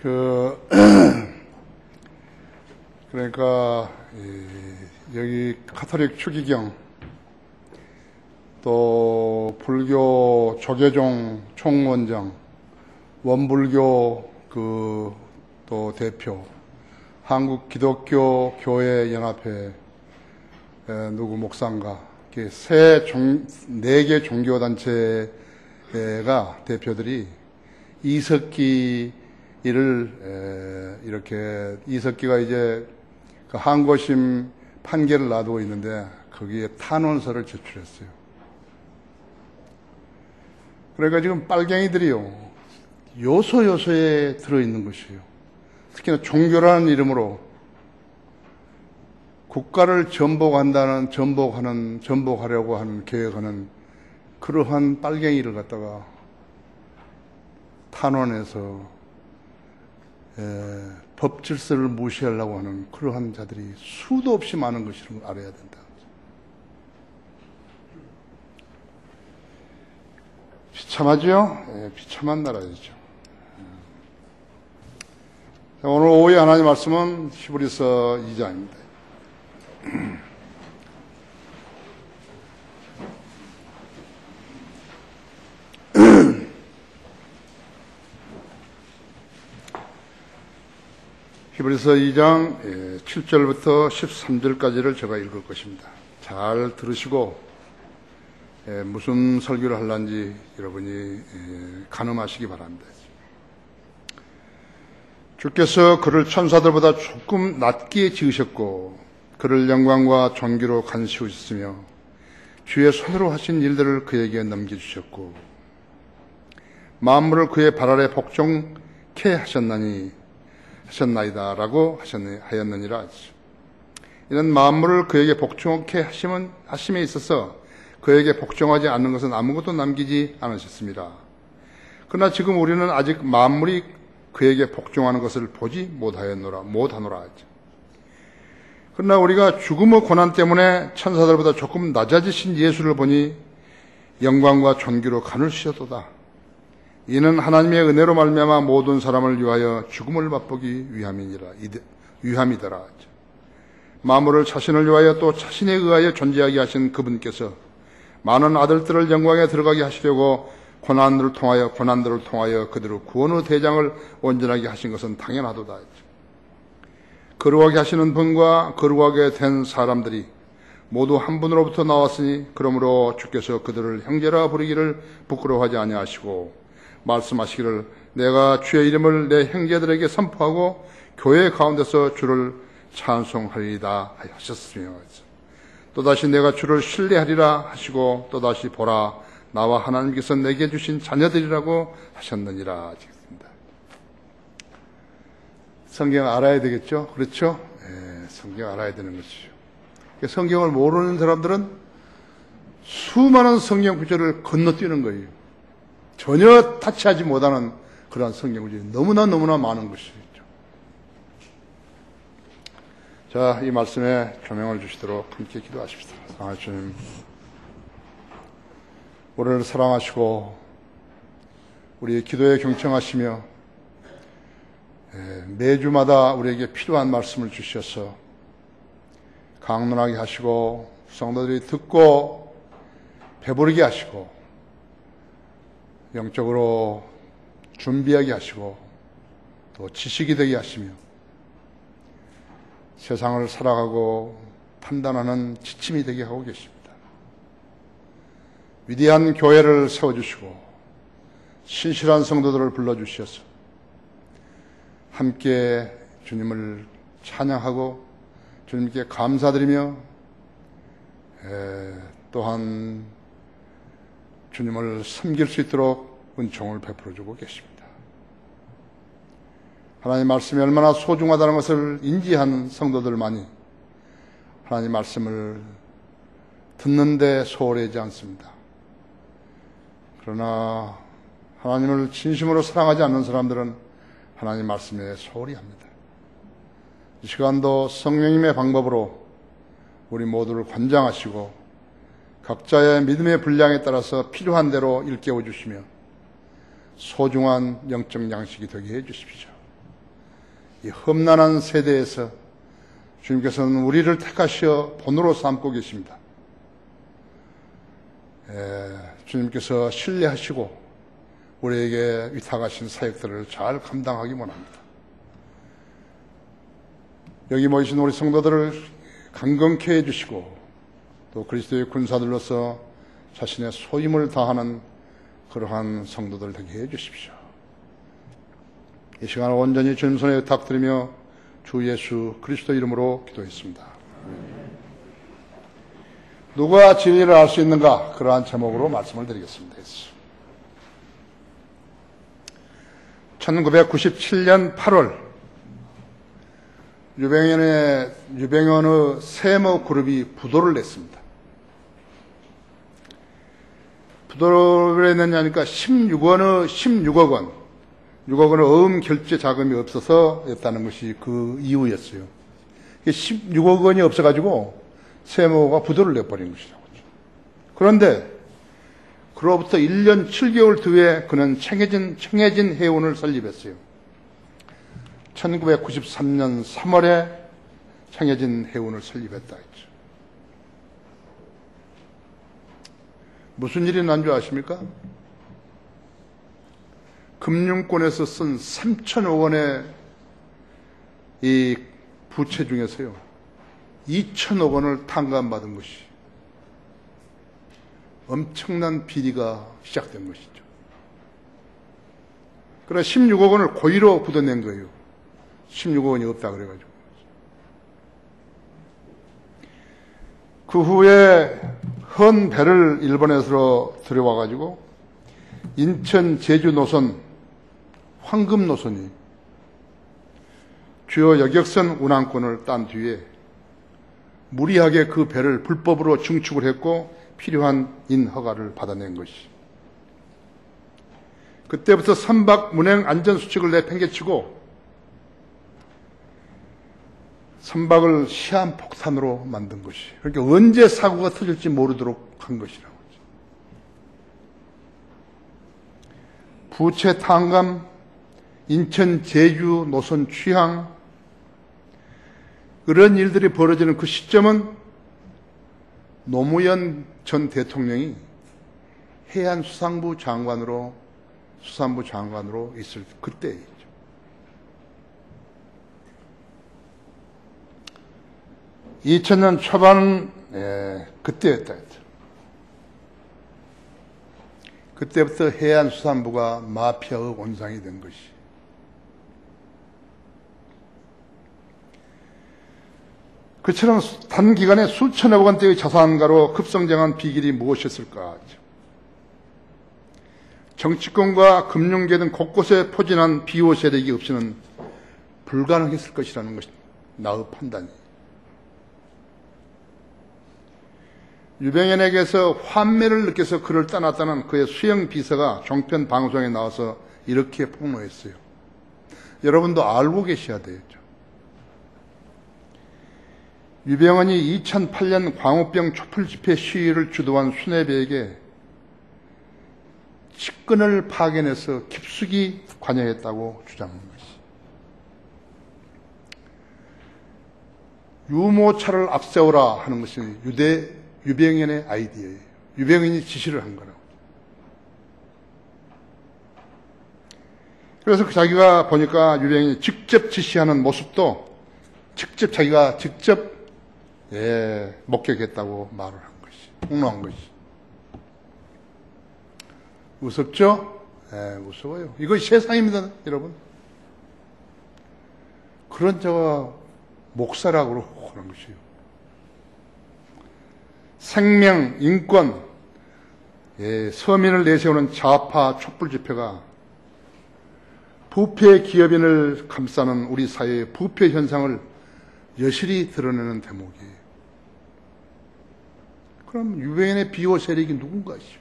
그 그러니까 여기 카톨릭 추기경 또 불교 조계종 총원장, 원불교 또 대표, 한국 기독교 교회 연합회 누구 목사인가, 네 개 종교 단체가 대표들이 이석기를 이렇게 이석기가 이제 그 항고심 판결을 놔두고 있는데 거기에 탄원서를 제출했어요. 그러니까 지금 빨갱이들이요, 요소요소에 들어있는 것이에요. 특히나 종교라는 이름으로 국가를 전복하려고 하는 계획하는 그러한 빨갱이를 갖다가 탄원해서 법 질서를 무시하려고 하는 그러한 자들이 수도 없이 많은 것을 알아야 된다. 비참하죠? 비참한 나라이죠. 오늘 오후에 하나님 말씀은 히브리서 2장입니다. 히브리서 2장 7절부터 13절까지를 제가 읽을 것입니다. 잘 들으시고 무슨 설교를 하려는지 여러분이 가늠하시기 바랍니다. 주께서 그를 천사들보다 조금 낮게 지으셨고 그를 영광과 존귀로 간시우셨으며 주의 손으로 하신 일들을 그에게 넘겨주셨고 만물을 그의 발 아래 복종케 하셨나이다 라고 하였느니라. 이는 만물을 그에게 복종케 하심에 있어서 그에게 복종하지 않는 것은 아무것도 남기지 않으셨습니다. 그러나 지금 우리는 아직 만물이 그에게 복종하는 것을 보지 못하노라. 그러나 우리가 죽음의 고난 때문에 천사들보다 조금 낮아지신 예수를 보니 영광과 존귀로 가누시었도다. 이는 하나님의 은혜로 말미암아 모든 사람을 위하여 죽음을 맛보기 위함이더라. 만물을 자신을 위하여 또 자신에 의하여 존재하게 하신 그분께서 많은 아들들을 영광에 들어가게 하시려고 고난들을 통하여 그들의 구원의 대장을 온전하게 하신 것은 당연하도다. 거룩하게 하시는 분과 거룩하게 된 사람들이 모두 한 분으로부터 나왔으니 그러므로 주께서 그들을 형제라 부르기를 부끄러워하지 아니하시고 말씀하시기를 내가 주의 이름을 내 형제들에게 선포하고 교회 가운데서 주를 찬송하리이다 하셨으며 또다시 내가 주를 신뢰하리라 하시고 또다시 보라 나와 하나님께서 내게 주신 자녀들이라고 하셨느니라. 성경 알아야 되겠죠? 그렇죠? 성경 알아야 되는 것이죠. 성경을 모르는 사람들은 수많은 성경 구절을 건너뛰는 거예요. 전혀 타치하지 못하는 그러한 성경 구절이 너무나 많은 것이죠. 자, 이 말씀에 조명을 주시도록 함께 기도하십시다. 사랑하는 주님, 우리를 사랑하시고 우리의 기도에 경청하시며 매주마다 우리에게 필요한 말씀을 주셔서 강론하게 하시고 성도들이 듣고 배부르게 하시고 영적으로 준비하게 하시고 또 지식이 되게 하시며 세상을 살아가고 판단하는 지침이 되게 하고 계십니다. 위대한 교회를 세워주시고 신실한 성도들을 불러주셔서 함께 주님을 찬양하고 주님께 감사드리며 또한 주님을 섬길 수 있도록 은총을 베풀어주고 계십니다. 하나님 말씀이 얼마나 소중하다는 것을 인지한 성도들만이 하나님 말씀을 듣는데 소홀하지 않습니다. 그러나 하나님을 진심으로 사랑하지 않는 사람들은 하나님 말씀에 소홀히 합니다. 이 시간도 성령님의 방법으로 우리 모두를 관장하시고 각자의 믿음의 분량에 따라서 필요한 대로 일깨워 주시며 소중한 영적 양식이 되게 해 주십시오. 이 험난한 세대에서 주님께서는 우리를 택하시어 본으로 삼고 계십니다. 주님께서 신뢰하시고 우리에게 위탁하신 사역들을 잘 감당하기 원합니다. 여기 모이신 우리 성도들을 강건케 해주시고 또 그리스도의 군사들로서 자신의 소임을 다하는 그러한 성도들 되게 해주십시오. 이 시간 온전히 주님 손에 의탁드리며 주 예수 그리스도 이름으로 기도했습니다. 누가 진리를 알 수 있는가? 그러한 제목으로 말씀을 드리겠습니다. 1997년 8월 유병현의 세모 그룹이 부도를 냈습니다. 부도를 왜 냈냐니까 16억 원 6억 원의 어음 결제 자금이 없어서 였다는 것이 그 이유였어요. 16억 원이 없어가지고 세모가 부도를 내버린 것이라고. 그런데 그로부터 1년 7개월 뒤에 그는 청해진 해운을 설립했어요. 1993년 3월에 청해진 해운을 설립했다 했죠. 무슨 일이 난 줄 아십니까? 금융권에서 쓴 3천억 원의 이 부채 중에서요, 2천억 원을 탕감받은 것이 엄청난 비리가 시작된 것이죠. 그러나 16억 원을 고의로 걷어낸 거예요. 16억 원이 없다 그래가지고. 그 후에 헌 배를 일본에서 들여와가지고 인천 제주 노선 황금 노선이 주요 여객선 운항권을 딴 뒤에 무리하게 그 배를 불법으로 증축을 했고 필요한 인허가를 받아낸 것이. 그때부터 선박 운행 안전수칙을 내팽개치고 선박을 시한폭탄으로 만든 것이. 그러니까 언제 사고가 터질지 모르도록 한 것이라고. 부채 탕감, 인천 제주 노선 취항, 그런 일들이 벌어지는 그 시점은 노무현 전 대통령이 해양수산부 장관으로 있을 그때이죠. (2000년) 초반 그때였다. 그때부터 해양수산부가 마피아의 온상이 된 것이. 그처럼 단기간에 수천억 원대의 자산가로 급성장한 비결이 무엇이었을까? 정치권과 금융계 등 곳곳에 포진한 비호 세력이 없이는 불가능했을 것이라는 것이 나의 판단이. 유병현에게서 환멸을 느껴서 그를 떠났다는 그의 수영 비서가 종편 방송에 나와서 이렇게 폭로했어요. 여러분도 알고 계셔야 되겠죠. 유병헌이 2008년 광우병 촛불 집회 시위를 주도한 수뇌배에게 직권을 파견해서 깊숙이 관여했다고 주장한 것이. 유모차를 앞세우라 하는 것이 유병헌의 아이디어예요. 유병헌이 지시를 한 거라고. 그래서 자기가 보니까 유병헌이 직접 지시하는 모습도 자기가 직접 목격했다고 말을 한 것이, 폭로한 것이. 무섭죠? 무서워요. 이것이 세상입니다, 여러분. 그런 자가 목사라고 그런 것이요. 생명, 인권, 서민을 내세우는 좌파 촛불 집회가 부패 기업인을 감싸는 우리 사회의 부패 현상을 여실히 드러내는 대목이에요. 그럼 유병헌의 비호 세력이 누군가시죠?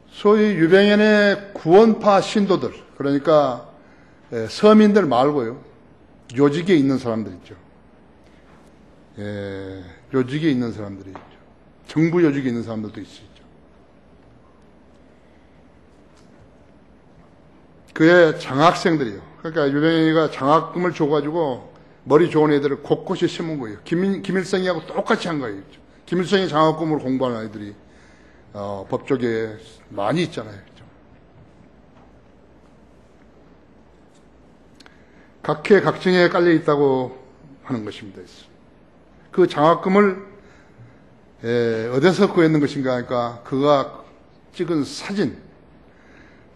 소위 유병헌의 구원파 신도들, 그러니까 서민들 말고요, 요직에 있는 사람들 있죠. 요직에 있는 사람들이 있죠. 정부 요직에 있는 사람들도 있죠. 그의 장학생들이요. 그러니까 유병희가 장학금을 줘가지고 머리 좋은 애들을 곳곳이 심은 거예요. 김일성이하고 똑같이 한 거예요. 김일성이 장학금으로 공부하는 아이들이 법조계에 많이 있잖아요. 각계 각층에 깔려 있다고 하는 것입니다. 그 장학금을 어디서 구했는 것인가 하니까 그가 찍은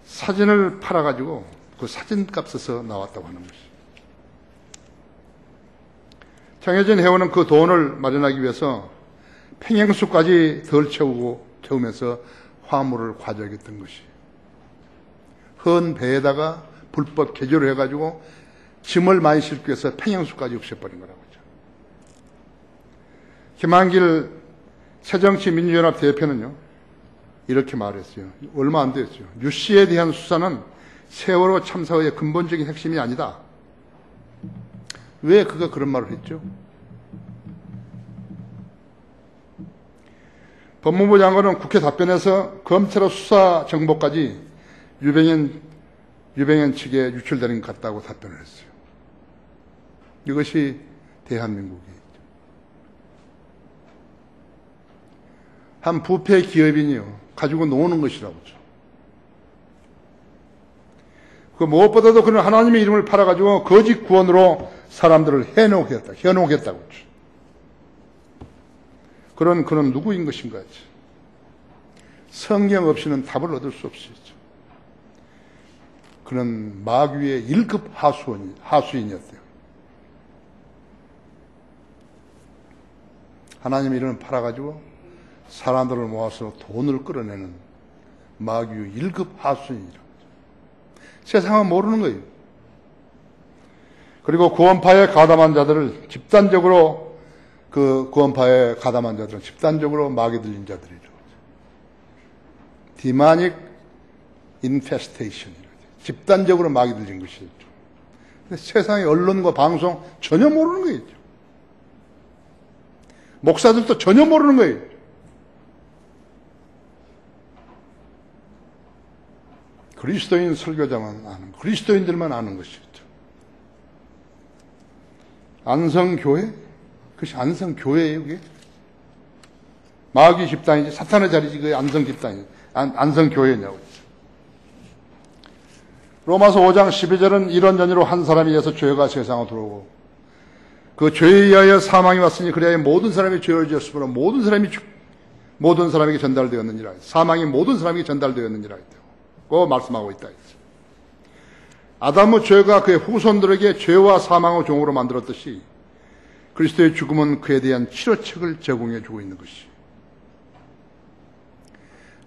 사진을 팔아가지고 그 사진값에서 나왔다고 하는 것이죠. 정해진 회원은 그 돈을 마련하기 위해서 평행수까지 덜 채우면서 화물을 과적했던 것이 헌 배에다가 불법 개조를 해가지고 짐을 많이 싣기 위해서 평행수까지 없애버린 거라고 하죠. 김한길 새정치민주연합 대표는요 이렇게 말했어요. 얼마 안 됐어요. 유 씨에 대한 수사는 세월호 참사의 근본적인 핵심이 아니다. 왜 그가 그런 말을 했죠? 법무부 장관은 국회 답변에서 검찰의 수사 정보까지 유병현 측에 유출되는 것 같다고 답변을 했어요. 이것이 대한민국이죠. 한 부패 기업인이요 가지고 노는 것이라고 하죠. 그 무엇보다도 그는 하나님의 이름을 팔아가지고 거짓 구원으로 사람들을 현혹했다고 했죠. 그는 누구인 것인가 하죠. 성경 없이는 답을 얻을 수 없었죠. 그는 마귀의 1급 하수인이었대요. 하나님의 이름을 팔아가지고 사람들을 모아서 돈을 끌어내는 마귀의 1급 하수인이라고. 세상은 모르는 거예요. 그리고 구원파에 가담한 자들을 집단적으로 마귀 들린 자들이죠. 디마닉 인페스테이션이라고. 집단적으로 마귀 들린 것이죠. 근데 세상의 언론과 방송 전혀 모르는 거예요. 목사들도 전혀 모르는 거예요. 그리스도인 설교자만 아는, 그리스도인들만 아는 것이죠. 안성교회? 그것이 안성교회예요, 그게? 마귀 집단이지, 사탄의 자리지, 그게 안성 집단이지. 안성교회냐고. 로마서 5장 12절은 이런 전제로 한 사람에 의해서 죄가 세상으로 들어오고, 그 죄에 의하여 사망이 왔으니 그래야 모든 사람이 죄를 지었으므로 모든 사람에게 전달되었느니라. 사망이 모든 사람에게 전달되었느니라. 그 말씀하고 있다. 아담의 죄가 그의 후손들에게 죄와 사망의 종으로 만들었듯이 그리스도의 죽음은 그에 대한 치료책을 제공해 주고 있는 것이.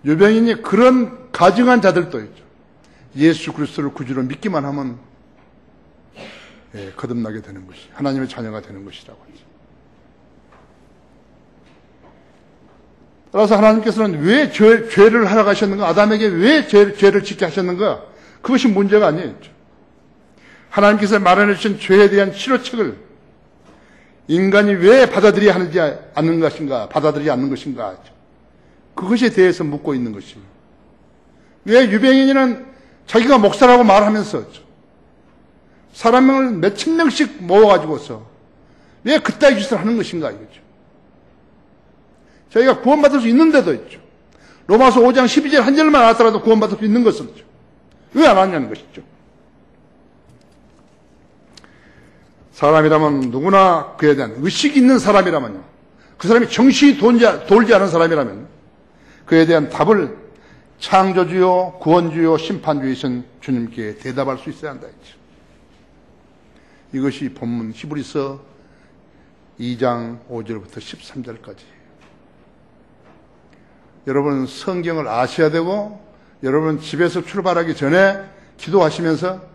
유병인이 그런 가증한 자들도 있죠. 예수 그리스도를 구주로 믿기만 하면 거듭나게 되는 것이, 하나님의 자녀가 되는 것이라고 하죠. 따라서 하나님께서는 왜 죄를 하러 가셨는가? 아담에게 왜 죄를 짓게 하셨는가? 그것이 문제가 아니에요. 하나님께서 마련해 주신 죄에 대한 치료책을 인간이 왜 받아들여야 하는지 않는 것인가? 받아들이지 않는 것인가? 그것에 대해서 묻고 있는 것입니다. 왜 유병인은 자기가 목사라고 말하면서 사람을 몇천 명씩 모아가지고서 왜 그따위 짓을 하는 것인가? 이거죠. 저희가 구원받을 수 있는데도 있죠. 로마서 5장 12절 한 절만 알았더라도 구원받을 수 있는 것을죠. 왜 안 하냐는 것이죠. 사람이라면 누구나 그에 대한 의식이 있는 사람이라면요. 그 사람이 정신이 돌지 않은 사람이라면 그에 대한 답을 창조주요, 구원주요, 심판주이신 주님께 대답할 수 있어야 한다 했죠. 이것이 본문 히브리서 2장 5절부터 13절까지. 여러분 성경을 아셔야 되고 여러분 집에서 출발하기 전에 기도하시면서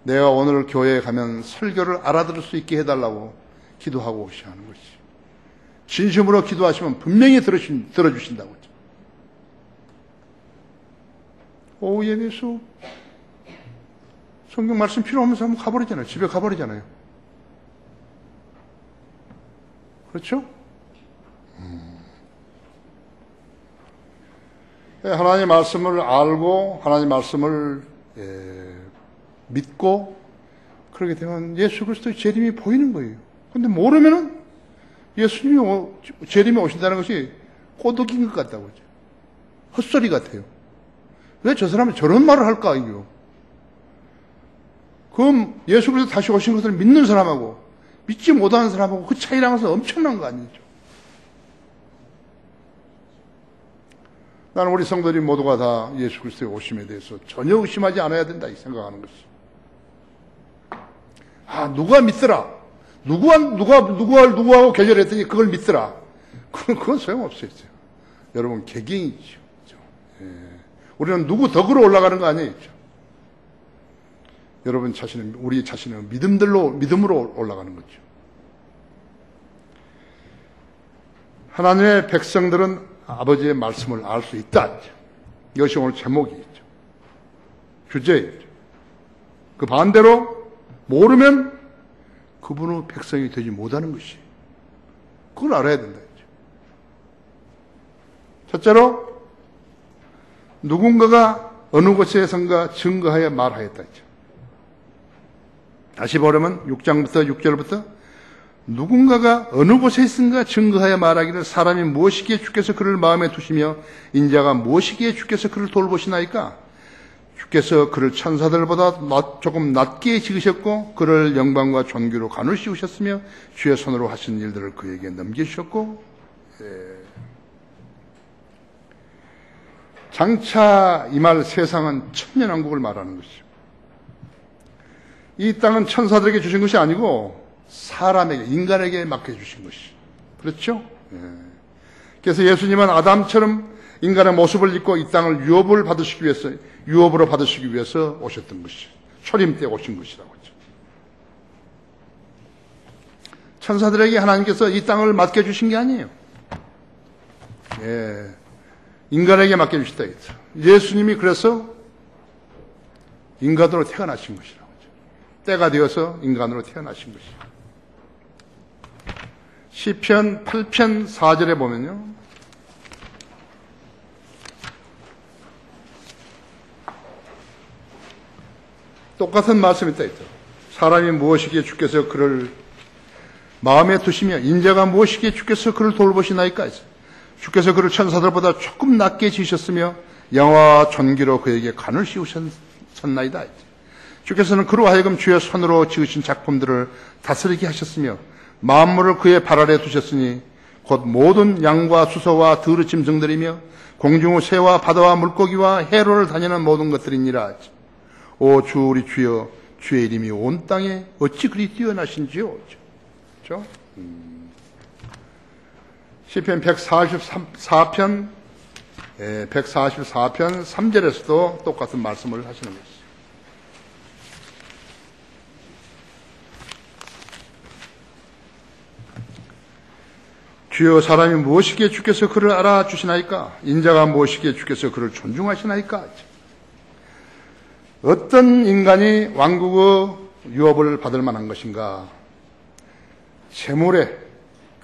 내가 오늘 교회에 가면 설교를 알아들을 수 있게 해달라고 기도하고 오셔야 하는 것이. 진심으로 기도하시면 분명히 들어주신다고. 오후 예배 수업 성경 말씀 필요 없으면서 한번 가버리잖아요. 집에 가버리잖아요. 그렇죠? 하나님의 말씀을 알고 하나님의 말씀을 믿고 그렇게 되면 예수 그리스도의 재림이 보이는 거예요. 근데 모르면은 재림이 오신다는 것이 꼬드긴 것 같다고 하죠. 헛소리 같아요. 왜 저 사람은 저런 말을 할까, 이거? 그럼 예수 그리스도 다시 오신 것을 믿는 사람하고 믿지 못하는 사람하고 그 차이라는 것은 엄청난 거 아니죠. 나는 우리 성도들이 모두가 다 예수 그리스도의 오심에 대해서 전혀 의심하지 않아야 된다, 이 생각하는 것이. 누가 믿더라. 누구하고 결렬했더니 그걸 믿더라. 그건 소용없어요. 여러분, 개개인이죠. 예. 우리는 누구 덕으로 올라가는 거 아니에요. 여러분 자신은, 우리 자신은 믿음으로 올라가는 거죠. 하나님의 백성들은 아버지의 말씀을 알 수 있다. 이것이 오늘 제목이죠. 주제이죠. 그 반대로 모르면 그분의 백성이 되지 못하는 것이. 그걸 알아야 된다. 첫째로 누군가가 어느 곳에선가 증거하여 말하였다. 다시 보려면 6장부터 6절부터 누군가가 어느 곳에 있은가 증거하여 말하기를 사람이 무엇이기에 주께서 그를 마음에 두시며 인자가 무엇이기에 주께서 그를 돌보시나이까. 주께서 그를 천사들보다 조금 낮게 지으셨고 그를 영광과 존귀로 간을 씌우셨으며 주의 손으로 하신 일들을 그에게 넘기셨고. 장차 임할 세상은 천년왕국을 말하는 것이죠. 이 땅은 천사들에게 주신 것이 아니고 사람에게, 인간에게 맡겨주신 것이. 그렇죠? 그래서 예수님은 아담처럼 인간의 모습을 입고 이 땅을 유업으로 받으시기 위해서 오셨던 것이. 초림 때 오신 것이라고 하죠. 천사들에게 하나님께서 이 땅을 맡겨주신 게 아니에요. 인간에게 맡겨주셨다. 예수님이 그래서 인간으로 태어나신 것이라고 하죠. 때가 되어서 인간으로 태어나신 것이죠. 시편 8편 4절에 보면요. 똑같은 말씀이 있다. 사람이 무엇이기에 주께서 그를 마음에 두시며 인자가 무엇이기에 주께서 그를 돌보시나이까. 주께서 그를 천사들보다 조금 낮게 지으셨으며 영화와 존귀로 그에게 간을 씌우셨나이다. 주께서는 그로 하여금 주의 손으로 지으신 작품들을 다스리게 하셨으며 만물을 그의 발 아래 두셨으니 곧 모든 양과 수소와 들의 짐승들이며 공중의 새와 바다와 물고기와 해로를 다니는 모든 것들이니라. 오 주 우리 주여, 주의 이름이 온 땅에 어찌 그리 뛰어나신지요. 그렇죠? 시편 144편 3절에서도 똑같은 말씀을 하시는 것이죠. 주여, 사람이 무엇이기에 주께서 그를 알아주시나이까. 인자가 무엇이기에 주께서 그를 존중하시나이까. 어떤 인간이 왕국의 유업을 받을 만한 것인가. 재물에,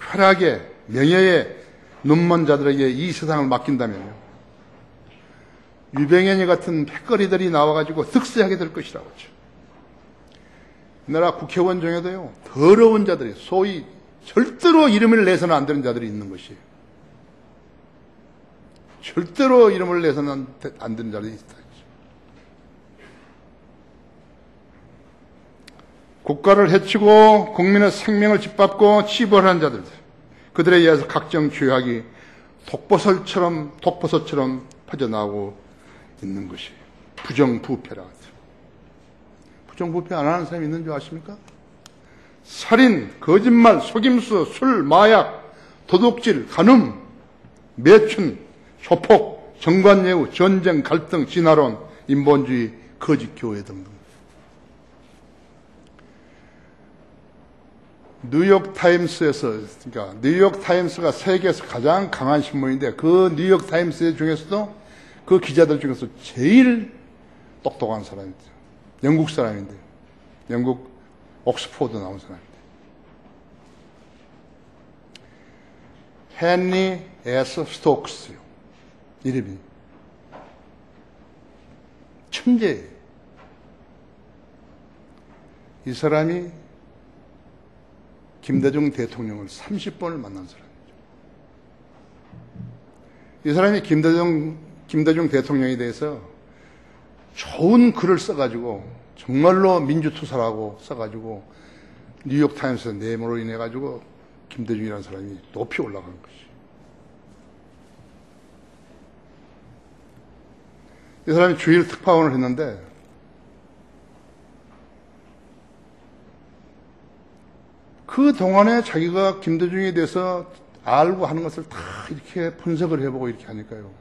쾌락에, 명예에 눈먼 자들에게 이 세상을 맡긴다면요, 유병현이 같은 패거리들이 나와가지고 득세하게 될 것이라고 하죠. 이 나라 국회의원 중에도요, 더러운 자들이, 소위 절대로 이름을 내서는 안 되는 자들이 있는 것이에요. 절대로 이름을 내서는 안 되는 자들이 있다. 국가를 해치고 국민의 생명을 짓밟고 치부하는 자들, 그들에 의해서 각종 죄악이 독버섯처럼 퍼져나오고 있는 것이 부정부패라. 부정부패 안 하는 사람이 있는 줄 아십니까? 살인, 거짓말, 속임수, 술, 마약, 도둑질, 간음, 매춘, 조폭, 정관예우, 전쟁, 갈등, 진화론, 인본주의, 거짓 교회 등등. 그러니까 뉴욕타임스가 세계에서 가장 강한 신문인데, 그 뉴욕타임스 중에서도 그 기자들 중에서 제일 똑똑한 사람입니다. 영국 사람인데, 영국 옥스포드 나온 사람인데, 헨리 S. 스톡스요. 이름이 천재예요. 이 사람이 김대중 대통령을 30번을 만난 사람이죠. 이 사람이 김대중 대통령에 대해서 좋은 글을 써가지고 정말로 민주투사라고 써가지고 뉴욕타임스 내모로 인해가지고 김대중이라는 사람이 높이 올라간 것이. 이 사람이 주일 특파원을 했는데 그 동안에 자기가 김대중에 대해서 알고 하는 것을 다 이렇게 분석을 해보고 이렇게 하니까요.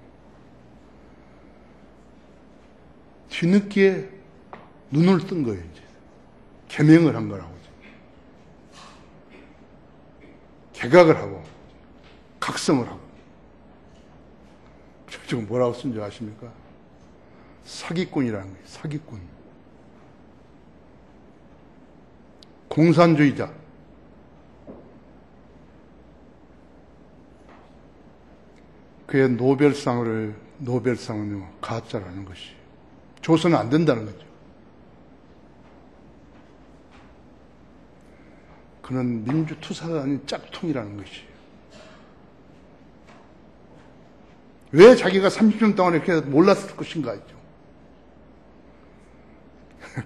뒤늦게 눈을 뜬 거예요, 이제. 개명을 한 거라고. 개각을 하고, 각성을 하고. 지금 뭐라고 쓴 줄 아십니까? 사기꾼이라는 거예요, 사기꾼. 공산주의자. 그의 노벨상은요, 가짜라는 것이. 줘서는 안 된다는 거죠. 그는 민주투사가 아닌 짝퉁이라는 것이. 왜 자기가 30년 동안 이렇게 몰랐을 것인가 했죠.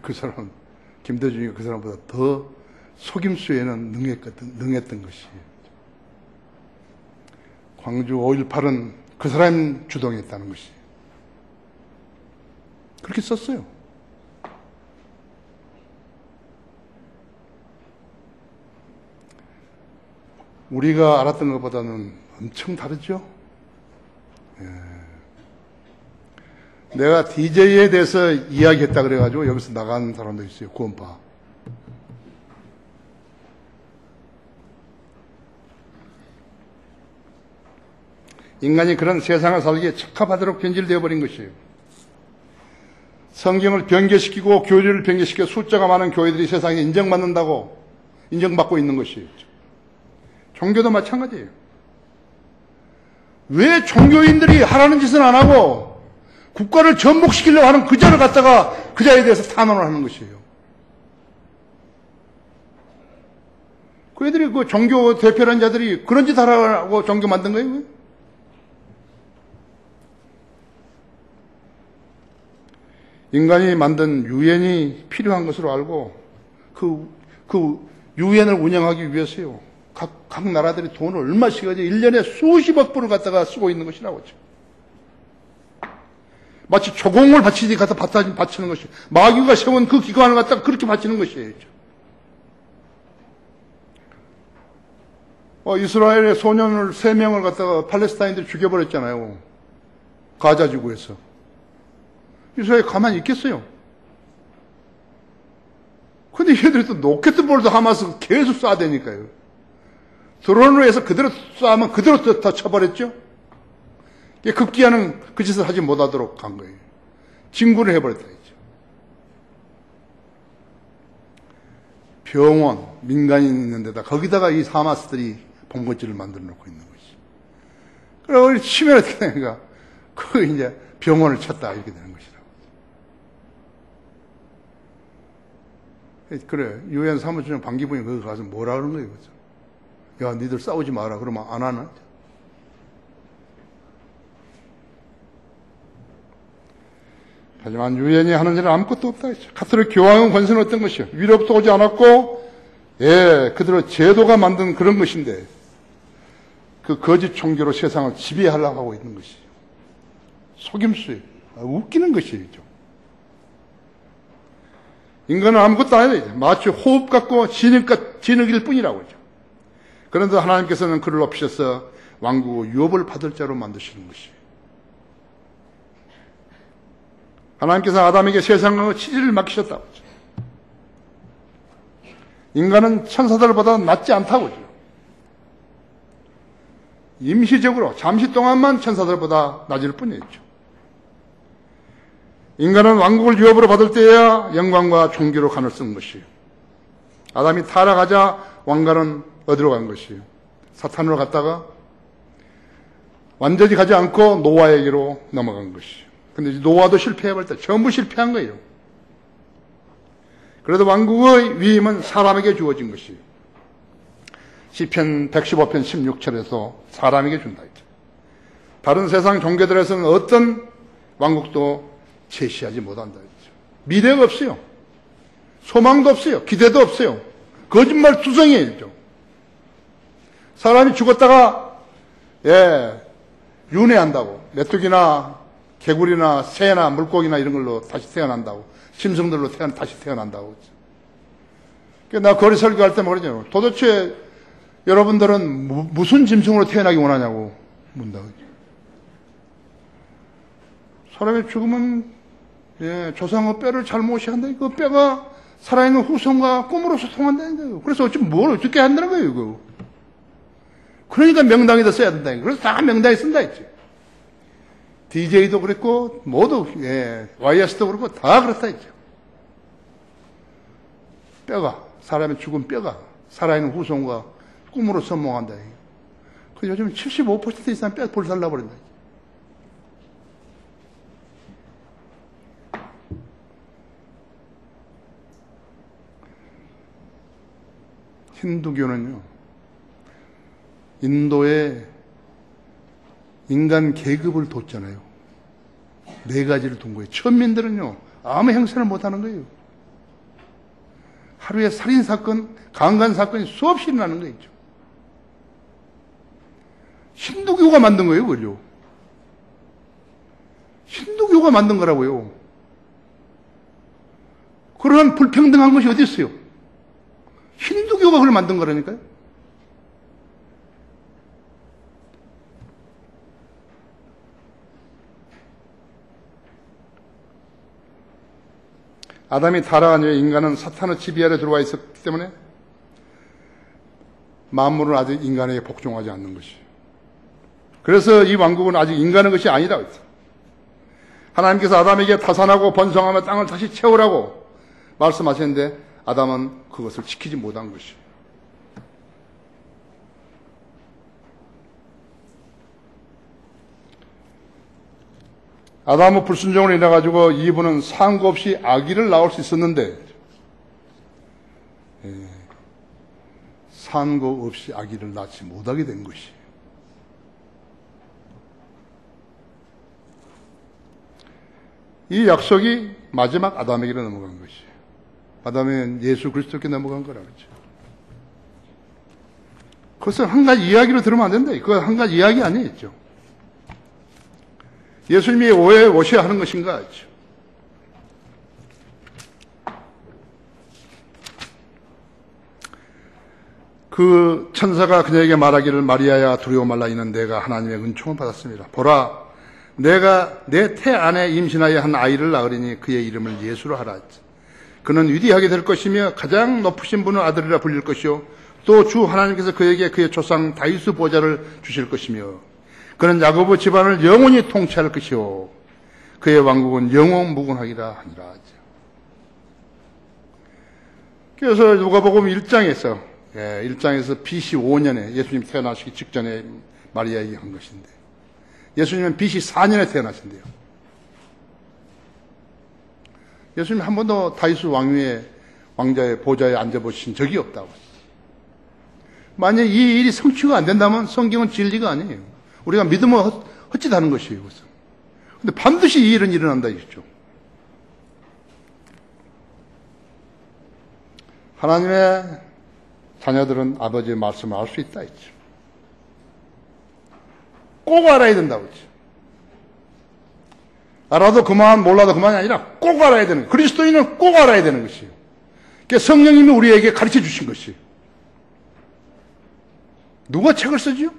그 사람, 김대중이 그 사람보다 더 속임수에는 능했던 것이. 광주 5.18은 그 사람 주동했다는 것이. 그렇게 썼어요. 우리가 알았던 것보다는 엄청 다르죠? 예. 내가 DJ에 대해서 이야기했다 그래가지고 여기서 나간 사람도 있어요. 구원파. 인간이 그런 세상을 살기에 적합하도록 변질되어 버린 것이에요. 성경을 변개시키고 교리를 변개시켜 숫자가 많은 교회들이 세상에 인정받고 있는 것이에요. 종교도 마찬가지예요. 왜 종교인들이 하라는 짓은 안 하고 국가를 전복시키려고 하는 그 자를 갖다가 그 자에 대해서 탄원을 하는 것이에요. 그 애들이 그 종교 대표라는 자들이 그런 짓 하라고 종교 만든 거예요. 인간이 만든 유엔이 필요한 것으로 알고 그 유엔을 운영하기 위해서요. 각 나라들이 돈을 얼마씩 가지고 1년에 수십억 불을 갖다가 쓰고 있는 것이라고 하죠. 마치 조공을 바치듯이 갖다 바치는 것이. 마귀가 세운 그 기관을 갖다가 그렇게 바치는 것이에요. 이스라엘의 소년을 3명을 갖다가 팔레스타인들이 죽여버렸잖아요. 가자 지구에서. 이스라엘 가만히 있겠어요? 근데 얘들이 또 로켓볼도 하마스 계속 쏴대니까요. 드론으로 해서 그대로 쏴면 그대로 더 쳐버렸죠? 급기야는 그 짓을 하지 못하도록 한 거예요. 진군을 해버렸다 했죠. 병원, 민간인 있는 데다 거기다가 이 하마스들이 본거지를 만들어 놓고 있는 것이. 그러고 치면 어떻게 되는가? 그 이제 병원을 쳤다 이렇게 되는 것이라고. 그래, 유엔 사무총장 반기문이 거기 가서 뭐라 그러는 거예요? 그죠? 야, 니들 싸우지 마라. 그러면 안 하나? 하지만 유엔이 하는 일은 아무것도 없다. 카톨릭 교황의 권세는 어떤 것이요? 위로부터 오지 않았고, 그대로 제도가 만든 그런 것인데, 그 거짓 종교로 세상을 지배하려고 하고 있는 것이에요. 속임수예요. 웃기는 것이죠. 인간은 아무것도 안 해요. 마치 호흡 같고 진흙일 뿐이라고 하죠. 그런데 하나님께서는 그를 높이셔서 왕국 유업을 받을 자로 만드시는 것이에요. 하나님께서 아담에게 세상의 치질을 맡기셨다고 하죠. 인간은 천사들보다 낫지 않다고 하죠. 임시적으로 잠시 동안만 천사들보다 낮을 뿐이죠. 인간은 왕국을 유업으로 받을 때야 영광과 존귀로 간을 쓴 것이에요. 아담이 타락하자 왕관은 어디로 간 것이에요? 사탄으로 갔다가 완전히 가지 않고 노아에게로 넘어간 것이에요. 근데 노아도 실패해버렸다. 전부 실패한 거예요. 그래도 왕국의 위임은 사람에게 주어진 것이에요. 시편 115편 16절에서 사람에게 준다 했죠. 다른 세상 종교들에서는 어떤 왕국도 제시하지 못한다 했죠. 미래가 없어요. 소망도 없어요. 기대도 없어요. 거짓말 투성이에요. 사람이 죽었다가 윤회한다고. 메뚜기나 개구리나 새나 물고기나 이런 걸로 다시 태어난다고. 짐승들로 다시 태어난다고. 나 거리 설교할 때 그러죠. 도대체 여러분들은 무슨 짐승으로 태어나기 원하냐고 묻는다. 사람이 죽으면 조상의 뼈를 잘 모셔야 한다. 그 뼈가 살아있는 후손과 꿈으로서 통한다는 거예요. 그래서 뭘 어떻게 한다는 거예요, 이거. 그러니까 명당에다 써야 된다. 그래서 다 명당에 쓴다 했지. DJ도 그랬고, 모두, YS도 그렇고, 다 그렇다 했죠. 뼈가, 사람의 죽은 뼈가 살아있는 후손과 꿈으로 선몽한다. 그 요즘 75% 이상 뼈 불살라버린다. 힌두교는요, 인도에 인간 계급을 뒀잖아요. 4가지를 둔 거예요. 천민들은요, 아무 행세를 못 하는 거예요. 하루에 살인사건, 강간사건이 수없이 일어나는 거예요. 힌두교가 만든 거예요, 그죠? 힌두교가 만든 거라고요. 그러한 불평등한 것이 어디 있어요? 힌두교가 그걸 만든 거라니까요. 아담이 타락한 후에 인간은 사탄의 지배 아래 들어와 있었기 때문에 만물은 아직 인간에게 복종하지 않는 것이. 그래서 이 왕국은 아직 인간의 것이 아니라고 했어요. 하나님께서 아담에게 타산하고 번성하며 땅을 다시 채우라고 말씀하셨는데 아담은 그것을 지키지 못한 것이. 아담의 불순종으로 인해 가지고 이브는 상고 없이 아기를 낳을 수 있었는데 상고 없이 아기를 낳지 못하게 된 것이. 이 약속이 마지막 아담에게로 넘어간 것이. 아담은 예수 그리스도께 넘어간 거라 그러죠. 그것은 한 가지 이야기로 들으면 안 된다. 그거 한 가지 이야기 아니겠죠. 예수님이 왜 오셔야 하는 것인가 했죠. 그 천사가 그녀에게 말하기를 마리아야 두려워 말라 이는 내가 하나님의 은총을 받았습니다. 보라 내가 내 태 안에 임신하여 한 아이를 낳으리니 그의 이름을 예수로 하라 했죠. 그는 위대하게 될 것이며 가장 높으신 분의 아들이라 불릴 것이요 또 주 하나님께서 그에게 그의 조상 다윗의 보좌를 주실 것이며 그는 야고보 집안을 영원히 통치할 것이요 그의 왕국은 영원 무궁하리라 하니라. 그래서 누가복음 1장에서 1장에서 BC 5년에 예수님 태어나시기 직전에 마리아에게 한 것인데 예수님은 BC 4년에 태어나신대요. 예수님 한 번도 다윗의 왕위에 왕자의 보좌에 앉아보신 적이 없다고. 만약 이 일이 성취가 안 된다면 성경은 진리가 아니에요. 우리가 믿으면 헛짓하는 것이에요. 그것은. 근데 반드시 이 일은 일어난다 이거죠. 하나님의 자녀들은 아버지의 말씀을 알 수 있다 했죠. 꼭 알아야 된다고 했죠. 알아도 그만 몰라도 그만이 아니라 꼭 알아야 되는 거예요. 그리스도인은 꼭 알아야 되는 것이에요. 그러니까 성령님이 우리에게 가르쳐 주신 것이에요. 누가 책을 쓰지요?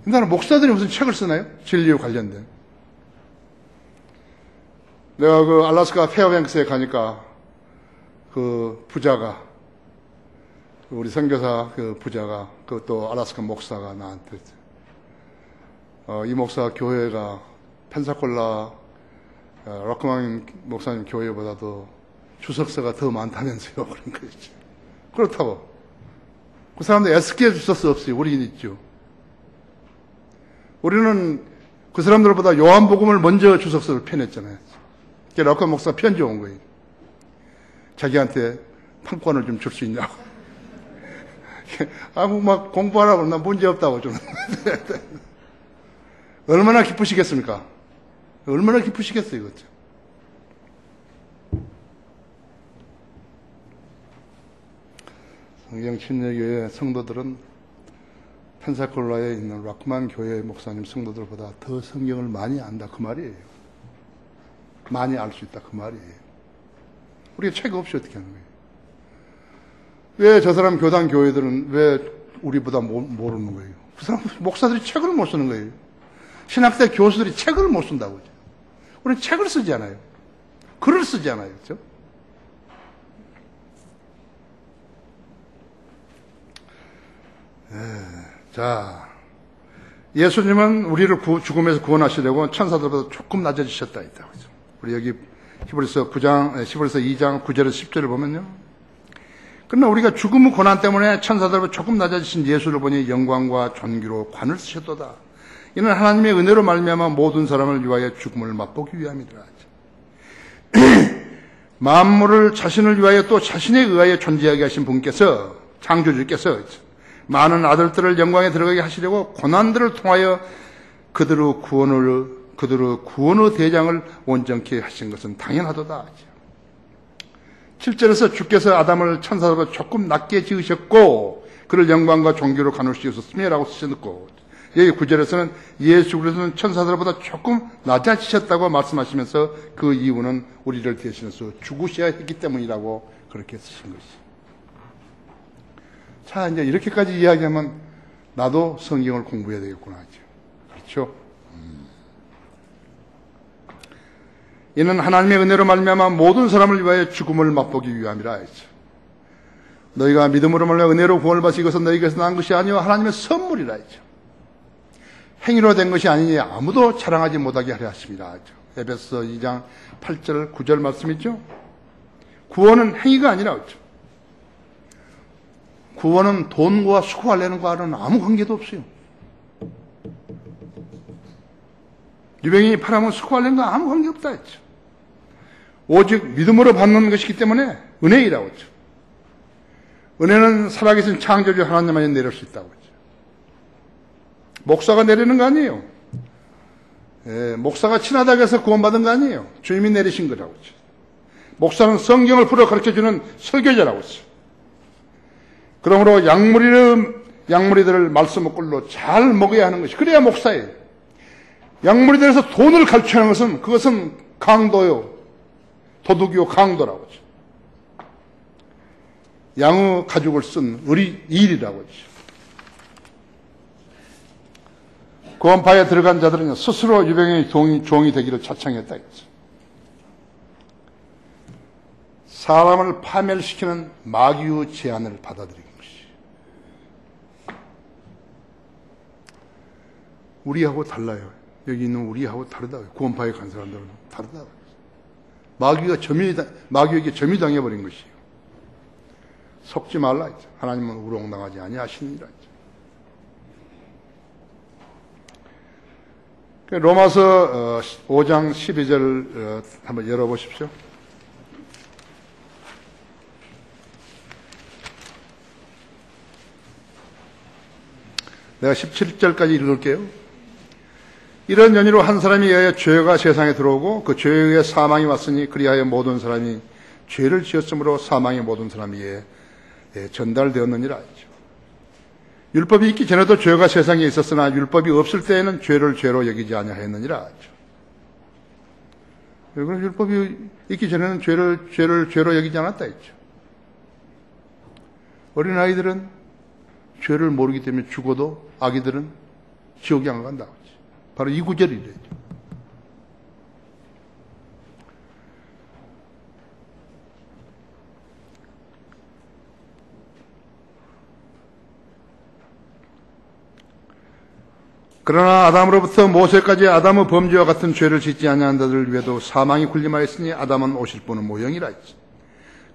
옛날에 목사들이 무슨 책을 쓰나요? 진리에 관련된. 내가 그 알래스카 페어뱅크스에 가니까 그 부자가 우리 선교사 그 부자가 그것도 알래스카 목사가 나한테 이 목사 교회가 펜사콜라 락커망 목사님 교회보다도 주석서가 더 많다면서요. 그런 거였죠. 그렇다고. 그 사람들 애쓰게 주석서 없어요. 우리는 있죠. 우리는 그 사람들보다 요한복음을 먼저 주석서를 펴냈잖아요. 그래서 목사가 편지 온 거예요. 자기한테 판권을 좀 줄 수 있냐고. 막 공부하라고 나 문제 없다고 좀. 얼마나 기쁘시겠습니까? 얼마나 기쁘시겠어요, 이거죠. 성경 침례교회 성도들은 펜사콜라에 있는 락만 교회 목사님 성도들보다 더 성경을 많이 안다 그 말이에요. 많이 알 수 있다 그 말이에요. 우리가 책 없이 어떻게 하는 거예요? 왜 저 사람 교단 교회들은 왜 우리보다 모르는 거예요? 그 사람 목사들이 책을 못 쓰는 거예요. 신학대 교수들이 책을 못 쓴다고요. 우리는 책을 쓰지 않아요. 글을 쓰지 않아요. 그렇죠? 자, 예수님은 우리를 죽음에서 구원하시려고 천사들보다 조금 낮아지셨다 했다. 그렇죠? 우리 여기 히브리서 2장 9절에서 10절을 보면요. 그러나 우리가 죽음의 고난 때문에 천사들보다 조금 낮아지신 예수를 보니 영광과 존귀로 관을 쓰셨도다. 이는 하나님의 은혜로 말미암아 모든 사람을 위하여 죽음을 맛보기 위함이더라. 만물을 자신을 위하여 또 자신에 의하여 존재하게 하신 분께서, 창조주께서 많은 아들들을 영광에 들어가게 하시려고 고난들을 통하여 그들의 구원의 대장을 온전케 하신 것은 당연하도다. 7절에서 주께서 아담을 천사들보다 조금 낮게 지으셨고 그를 영광과 존귀로 가누시었으며라고 쓰셨고, 여기 9절에서는 예수 그리스도는 천사들보다 조금 낮아지셨다고 말씀하시면서 그 이유는 우리를 대신해서 죽으셔야 했기 때문이라고 그렇게 쓰신 것이죠. 자, 이제 이렇게까지 이야기하면 나도 성경을 공부해야 되겠구나 하죠. 그렇죠? 이는 하나님의 은혜로 말미암아 모든 사람을 위하여 죽음을 맛보기 위함이라 했죠. 너희가 믿음으로 말미암아 은혜로 구원을 받으시 이것은 너희에게서 난 것이 아니요 하나님의 선물이라 했죠. 행위로 된 것이 아니니 아무도 자랑하지 못하게 하려 하십니다. 에베소 2장 8절 9절 말씀이죠. 구원은 행위가 아니라 했죠. 구원은 돈과 수고하려는 거와는 아무 관계도 없어요. 유병인이 팔아면 수고하려는 거 아무 관계 없다 했죠. 오직 믿음으로 받는 것이기 때문에 은혜이라고 했죠. 은혜는 살아계신 창조주 하나님만이 내릴 수 있다고 했죠. 목사가 내리는 거 아니에요. 목사가 친하다고 해서 구원받은 거 아니에요. 주님이 내리신 거라고 했죠. 목사는 성경을 풀어 가르쳐주는 설교자라고 했죠. 그러므로 양무리들을 말씀의 꿀로 잘 먹여야 하는 것이, 그래야 목사예요. 양무리들에서 돈을 갈취하는 것은 그것은 강도요, 도둑이요, 강도라고 하죠. 양의 가죽을 쓴 일이라고 하죠. 구원파에 들어간 자들은 스스로 유병의 종이 되기를 자청했다 했죠. 사람을 파멸시키는 마귀의 제안을 받아들인 것이. 우리하고 달라요. 여기 있는 우리하고 다르다. 구원파에 간 사람들은 다르다. 마귀에게 점유당해버린 것이에요. 속지 말라 했죠. 하나님은 우롱당하지 아니하시니라 했죠. 로마서 5장 12절 한번 열어보십시오. 내가 17절까지 읽을게요. 이런 연유로 한 사람에 의하여 죄가 세상에 들어오고 그 죄에 의해 사망이 왔으니 그리하여 모든 사람이 죄를 지었으므로 사망이 모든 사람에게 전달되었느니라 했죠. 율법이 있기 전에도 죄가 세상에 있었으나 율법이 없을 때에는 죄를 죄로 여기지 아니하였느니라 했죠. 그럼 율법이 있기 전에는 죄를 죄로 여기지 않았다 했죠. 어린아이들은 죄를 모르기 때문에 죽어도 아기들은 지옥에 안 간다고 했죠. 바로 이 구절이래죠. 그러나 아담으로부터 모세까지 아담의 범죄와 같은 죄를 짓지 아니한 자들을 위해도 사망이 군림하였으니 아담은 오실 분의 모형이라 했지.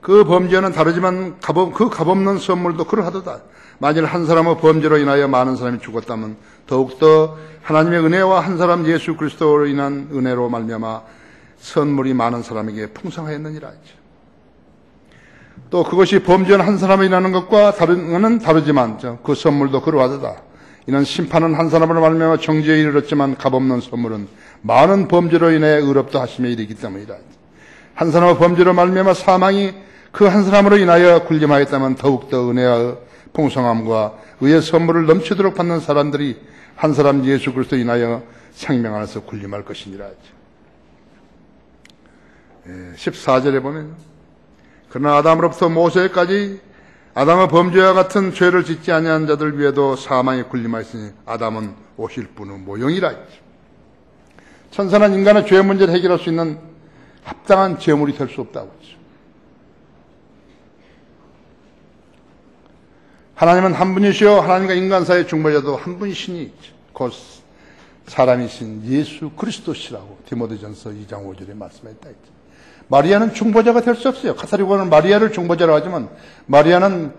그 범죄는 다르지만 그 값없는 선물도 그러하도다. 만일 한 사람의 범죄로 인하여 많은 사람이 죽었다면 더욱더 하나님의 은혜와 한 사람 예수 그리스도로 인한 은혜로 말미암아 선물이 많은 사람에게 풍성하였느니라 하죠. 또 그것이 범죄한 한 사람이 일하는 것과 다른 것은 다르지만 그 선물도 그러하도다. 이는 심판은 한 사람으로 말미암아 정죄에 이르렀지만 값없는 선물은 많은 범죄로 인해 의롭다 하심에 이르기 때문이라. 한 사람의 범죄로 말미암아 사망이 그 한 사람으로 인하여 군림하였다면 더욱더 은혜와 풍성함과 의의 선물을 넘치도록 받는 사람들이 한 사람 예수 그리스도 인하여 생명 안에서 군림할 것이니라. 14절에 보면 그러나 아담으로부터 모세까지 아담의 범죄와 같은 죄를 짓지 아니한 자들 위에도 사망이 군림하였으니 아담은 오실 분의 모형이라 했죠. 천사는 인간의 죄 문제를 해결할 수 있는 합당한 제물이 될 수 없다고 했죠. 하나님은 한 분이시요 하나님과 인간 사이의 중보자도 한 분이시니 곧 사람이신 예수 그리스도시라고 디모데전서 2장 5절에 말씀했다 했죠. 마리아는 중보자가 될 수 없어요. 카톨릭은 마리아를 중보자라고 하지만 마리아는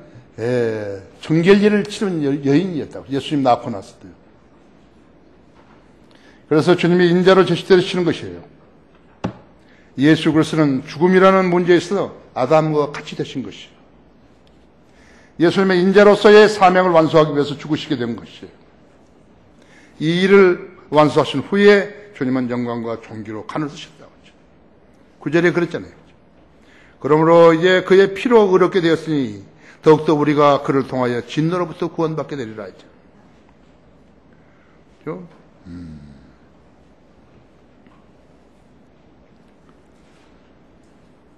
정결례를 치른 여인이었다고. 예수님 낳고 났을 때요. 그래서 주님이 인자로 제시대로 치는 것이에요. 예수 그리스도는 죽음이라는 문제에 있어 아담과 같이 되신 것이에요. 예수님의 인자로서의 사명을 완수하기 위해서 죽으시게 된 것이에요. 이 일을 완수하신 후에 주님은 영광과 존귀로 간을 쓰셨다고 하죠. 9절에 그랬잖아요. 그러므로 이제 그의 피로 의롭게 되었으니 더욱더 우리가 그를 통하여 진노로부터 구원받게 되리라 하죠. 그렇죠?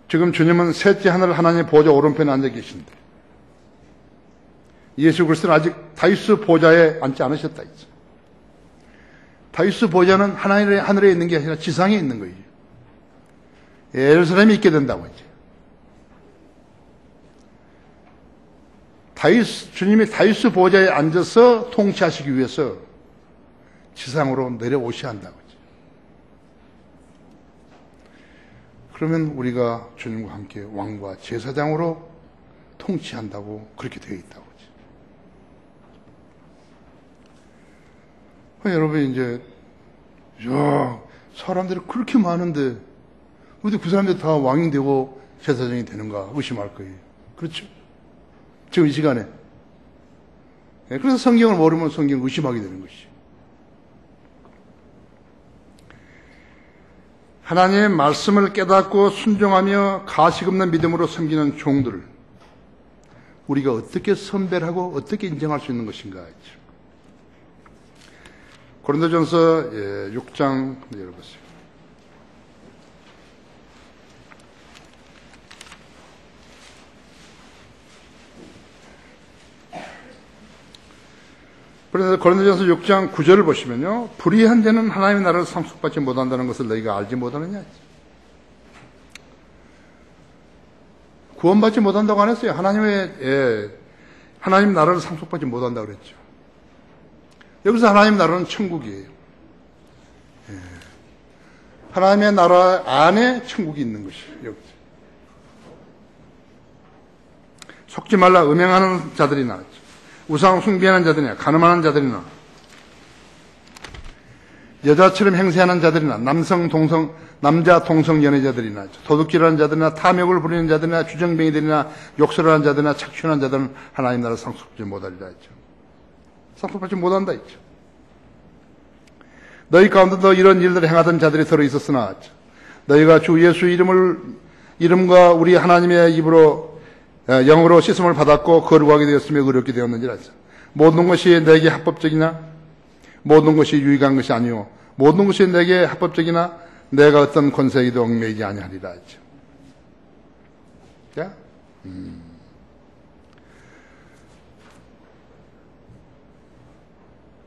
지금 주님은 셋째 하늘 하나님의 보좌 오른편에 앉아 계신데 예수 그리스도는 아직 다윗의 보좌에 앉지 않으셨다 했죠. 다윗의 보좌는 하늘에 있는 게 아니라 지상에 있는 거예요. 예루살렘에 있게 된다고 했죠. 주님이 다윗의 보좌에 앉아서 통치하시기 위해서 지상으로 내려오셔야 한다고 했죠. 그러면 우리가 주님과 함께 왕과 제사장으로 통치한다고 그렇게 되어 있다고 했죠. 여러분 이제 사람들이 그렇게 많은데 어디 그 사람들 다 왕이 되고 제사장이 되는가 의심할 거예요. 그렇죠? 지금 이 시간에. 그래서 성경을 모르면 성경을 의심하게 되는 것이죠. 하나님의 말씀을 깨닫고 순종하며 가식 없는 믿음으로 섬기는 종들을 우리가 어떻게 선별하고 어떻게 인정할 수 있는 것인가 했죠. 고린도전서 6장 열어보세요. 그래서 고린도전서 6장 9절을 보시면요. 불의한 자는 하나님의 나라를 상속받지 못한다는 것을 너희가 알지 못하느냐. 구원받지 못한다고 안 했어요. 하나님 나라를 상속받지 못한다고 그랬죠. 여기서 하나님 나라는 천국이에요. 하나님의 나라 안에 천국이 있는 것이에요. 여기서. 속지 말라 음행하는 자들이나 우상 숭배하는 자들이나 간음하는 자들이나 여자처럼 행세하는 자들이나 남자 동성 연애자들이나 도둑질하는 자들이나 탐욕을 부리는 자들이나 주정뱅이들이나 욕설을 하는 자들이나 착취하는 자들은 하나님 나라 상속받지 못하리라 했죠. 상속받지 못한다 했죠. 너희 가운데도 이런 일들을 행하던 자들이 들어 있었으나 너희가 주 예수 이름과 우리 하나님의 입으로 영으로 씻음을 받았고 거룩하게 되었으며 의롭게 되었는지라 했죠. 모든 것이 내게 합법적이나 모든 것이 유익한 것이 아니요 모든 것이 내게 합법적이나 내가 어떤 권세에도 얽매이지 아니하리라 했죠. 자,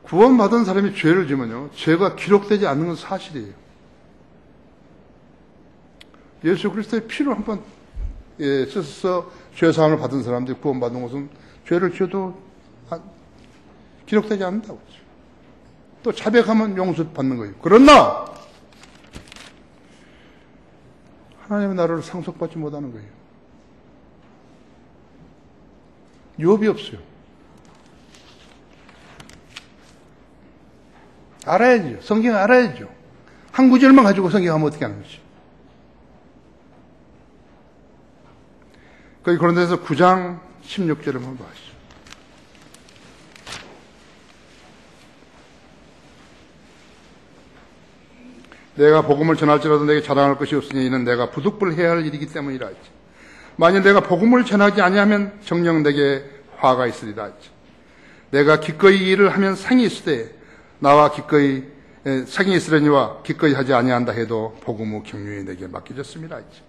구원받은 사람이 죄를 지면요 죄가 기록되지 않는 건 사실이에요. 예수 그리스도의 피로 한번 쓰셔서 죄사함을 받은 사람들이 구원받은 것은 죄를 지어도 기록되지 않는다고 했죠. 또 자백하면 용서받는 거예요. 그러나 하나님의 나라를 상속받지 못하는 거예요. 유업이 없어요. 알아야죠. 성경 알아야죠. 한 구절만 가지고 성경하면 어떻게 하는 것이. 거기 고린도전서 9장 16절을 한번 봐주시죠. 내가 복음을 전할지라도 내게 자랑할 것이 없으니 이는 내가 부득불해야 할 일이기 때문이라 했지. 만일 내가 복음을 전하지 아니하면 정녕 내게 화가 있으리라 했지. 내가 기꺼이 일을 하면 상이 있으되 나와 기꺼이 상이 있으려니와 기꺼이 하지 아니한다 해도 복음 후 경륜이 내게 맡겨졌습니다 했지.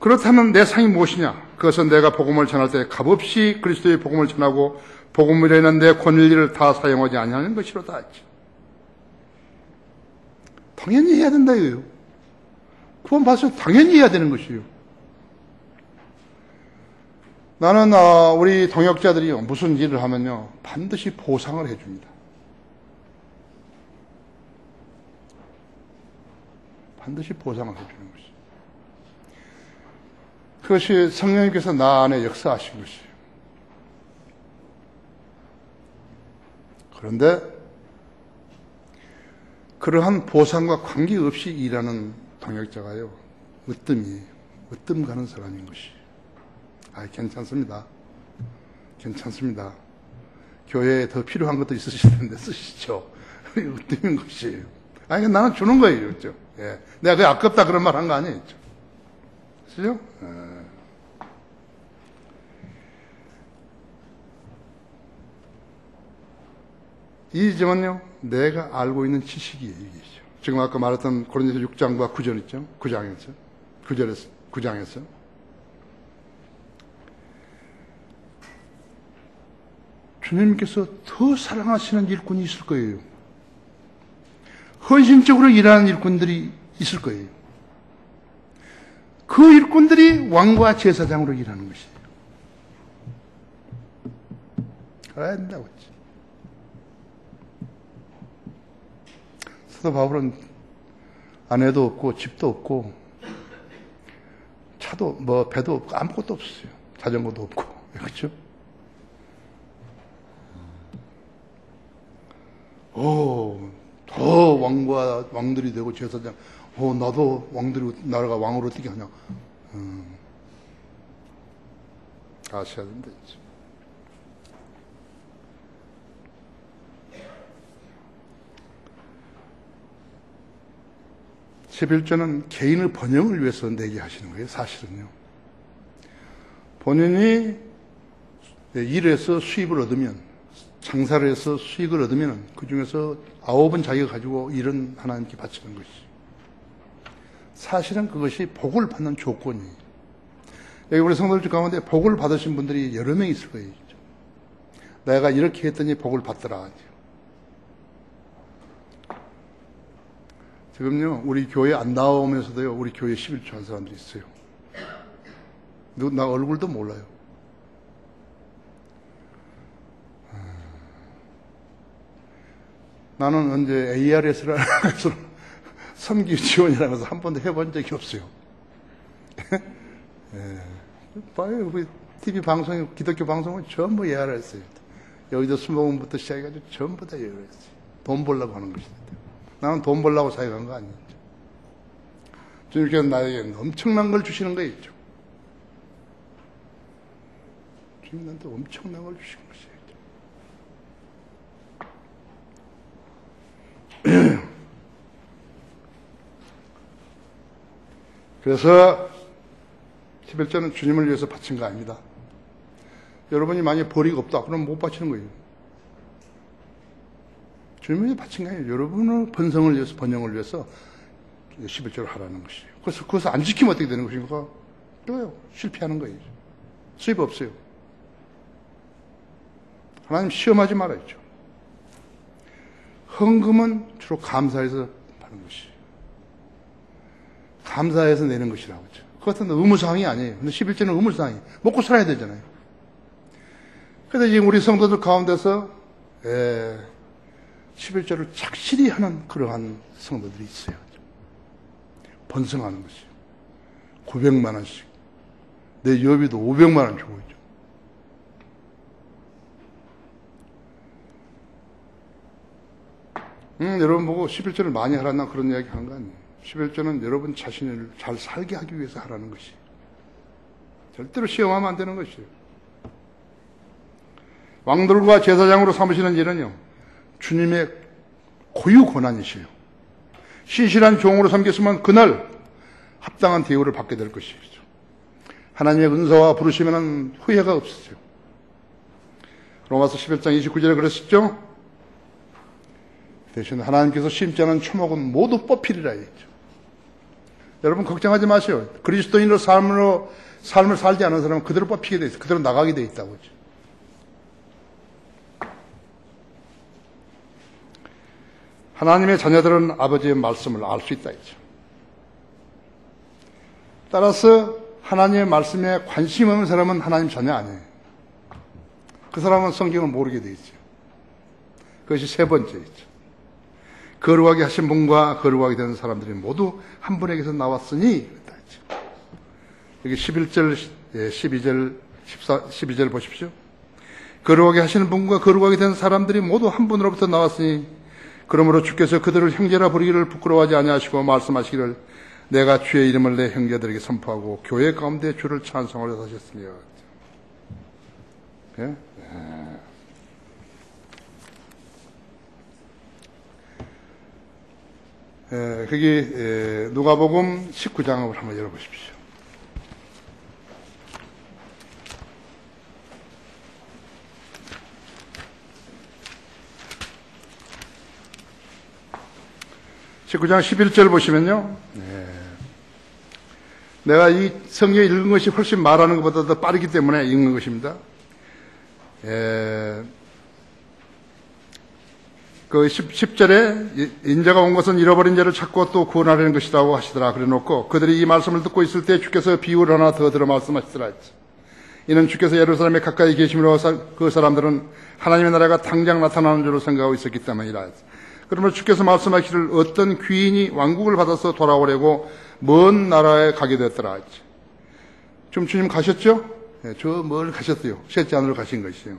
그렇다면 내 상이 무엇이냐? 그것은 내가 복음을 전할 때 값없이 그리스도의 복음을 전하고 복음을 이라는 내 권리를 다 사용하지 아니하는 것이로다 했지. 당연히 해야 된다 이거예요. 구원 받아서 당연히 해야 되는 것이에요. 나는 우리 동역자들이 무슨 일을 하면요 반드시 보상을 해줍니다. 반드시 보상을 해주는 것이에요. 그것이 성령님께서 나 안에 역사하신 것이에요. 그런데 그러한 보상과 관계없이 일하는 동역자가요 으뜸 가는 사람인 것이에요. 괜찮습니다. 괜찮습니다. 교회에 더 필요한 것도 있으실 텐데 쓰시죠. 으뜸인 것이에요. 나는 주는 거예요. 그렇죠? 예. 내가 그게 아깝다 그런 말 한 거 아니에요. 그죠? 이 점은요, 내가 알고 있는 지식이에요, 이게죠. 지금 아까 말했던 고린도서 6장과 9절 있죠? 9장에서. 주님께서 더 사랑하시는 일꾼이 있을 거예요. 헌신적으로 일하는 일꾼들이 있을 거예요. 그 일꾼들이 왕과 제사장으로 일하는 것이에요. 알아야 된다고 했지. 사도 바울은 아내도 없고 집도 없고 차도 배도 없고 아무것도 없어요. 자전거도 없고. 그렇죠? 더 왕들이 되고 제사장 나도 나라가 왕으로 뛰게 하냐. 아셔야 된다. 11조는 개인의 번영을 위해서 내게 하시는 거예요, 사실은요. 본인이 일해서 수입을 얻으면, 장사를 해서 수익을 얻으면 그 중에서 9은 자기가 가지고 1은 하나님께 바치는 것이죠. 사실은 그것이 복을 받는 조건이에요. 여기 우리 성도들 가운데 복을 받으신 분들이 여러 명 있을 거예요. 내가 이렇게 했더니 복을 받더라. 지금요, 우리 교회 안 나오면서도요, 우리 교회 11조 한 사람들이 있어요. 나 얼굴도 몰라요. 나는 언제 ARS라는 것으로 선교 지원이라는 것을 한 번도 해본 적이 없어요. 봐요, 우리 TV 방송, 기독교 방송은 전부 ARS예요. 여기도 수목원부터 시작해가지고 전부 다 ARS예요. 돈 벌려고 하는 것이다. 나는 돈 벌려고 사역한 거 아니죠. 주님께서 나에게 엄청난 걸 주시는 거예요. 주님 나한테 엄청난 걸 주신 것이에요. 그래서 11조는 주님을 위해서 바친 거 아닙니다. 여러분이 만약에 벌이가 없다 그러면 못 바치는 거예요. 주님을 위해서 바친 게 아니에요. 여러분의 번성을 위해서, 번영을 위해서 11조를 하라는 것이에요. 그래서 그것을 안 지키면 어떻게 되는 것입니까? 또요, 실패하는 거예요. 수입 없어요. 하나님 시험하지 말아야죠. 헌금은 주로 감사해서 받는 것이에요. 감사해서 내는 것이라고 하죠. 그것은 의무사항이 아니에요. 근데 11조는 의무사항이에요. 먹고 살아야 되잖아요. 그래서 지금 우리 성도들 가운데서 11조를 착실히 하는 그러한 성도들이 있어요. 번성하는 것이에요. 900만 원씩. 내 여비도 500만 원 주고 있죠. 여러분 보고 11조를 많이 하라나 그런 이야기 하는 거 아니에요. 11조는 여러분 자신을 잘 살게 하기 위해서 하라는 것이. 절대로 시험하면 안 되는 것이에요. 왕들과 제사장으로 삼으시는 일은요, 주님의 고유 권한이시요. 신실한 종으로 섬겼으면 그날 합당한 대우를 받게 될 것이죠. 하나님의 은사와 부르시면 후회가 없으세요. 로마서 11장 29절에 그랬었죠. 대신 하나님께서 심지 않은 초목은 모두 뽑히리라 했죠. 여러분 걱정하지 마세요. 그리스도인으로 삶을 살지 않은 사람은 그대로 뽑히게 돼 있어요. 그대로 나가게 돼 있다고. 하나님의 자녀들은 아버지의 말씀을 알 수 있다 했죠. 따라서 하나님의 말씀에 관심 없는 사람은 하나님 자녀 아니에요. 그 사람은 성경을 모르게 돼 있죠. 그것이 세 번째이죠. 거룩하게 하신 분과 거룩하게 되는 사람들이 모두 한 분에게서 나왔으니 그랬다 했죠. 여기 11절, 12절, 12절 보십시오. 거룩하게 하시는 분과 거룩하게 된 사람들이 모두 한 분으로부터 나왔으니 그러므로 주께서 그들을 형제라 부르기를 부끄러워하지 아니하시고 말씀하시기를 내가 주의 이름을 내 형제들에게 선포하고 교회 가운데 주를 찬송하려 하셨으며. 예? 거기 누가복음 19장을 한번 열어보십시오. (19장) 11절 보시면요, 내가 이 성경 읽은 것이 훨씬 말하는 것보다 더 빠르기 때문에 읽는 것입니다. 그 10절에 인자가 온 것은 잃어버린 자를 찾고 또 구원하려는 것이라고 하시더라 그래 놓고 그들이 이 말씀을 듣고 있을 때 주께서 비유를 하나 더 들어 말씀하시더라 했지. 이는 주께서 예루살렘에 가까이 계심으로 그 사람들은 하나님의 나라가 당장 나타나는 줄로 생각하고 있었기 때문이라 했지. 그러면 주께서 말씀하시기를 어떤 귀인이 왕국을 받아서 돌아오려고 먼 나라에 가게 됐더라 했지. 좀 주님 가셨죠? 저 멀리 가셨어요. 셋째 하늘로 가신 것이에요.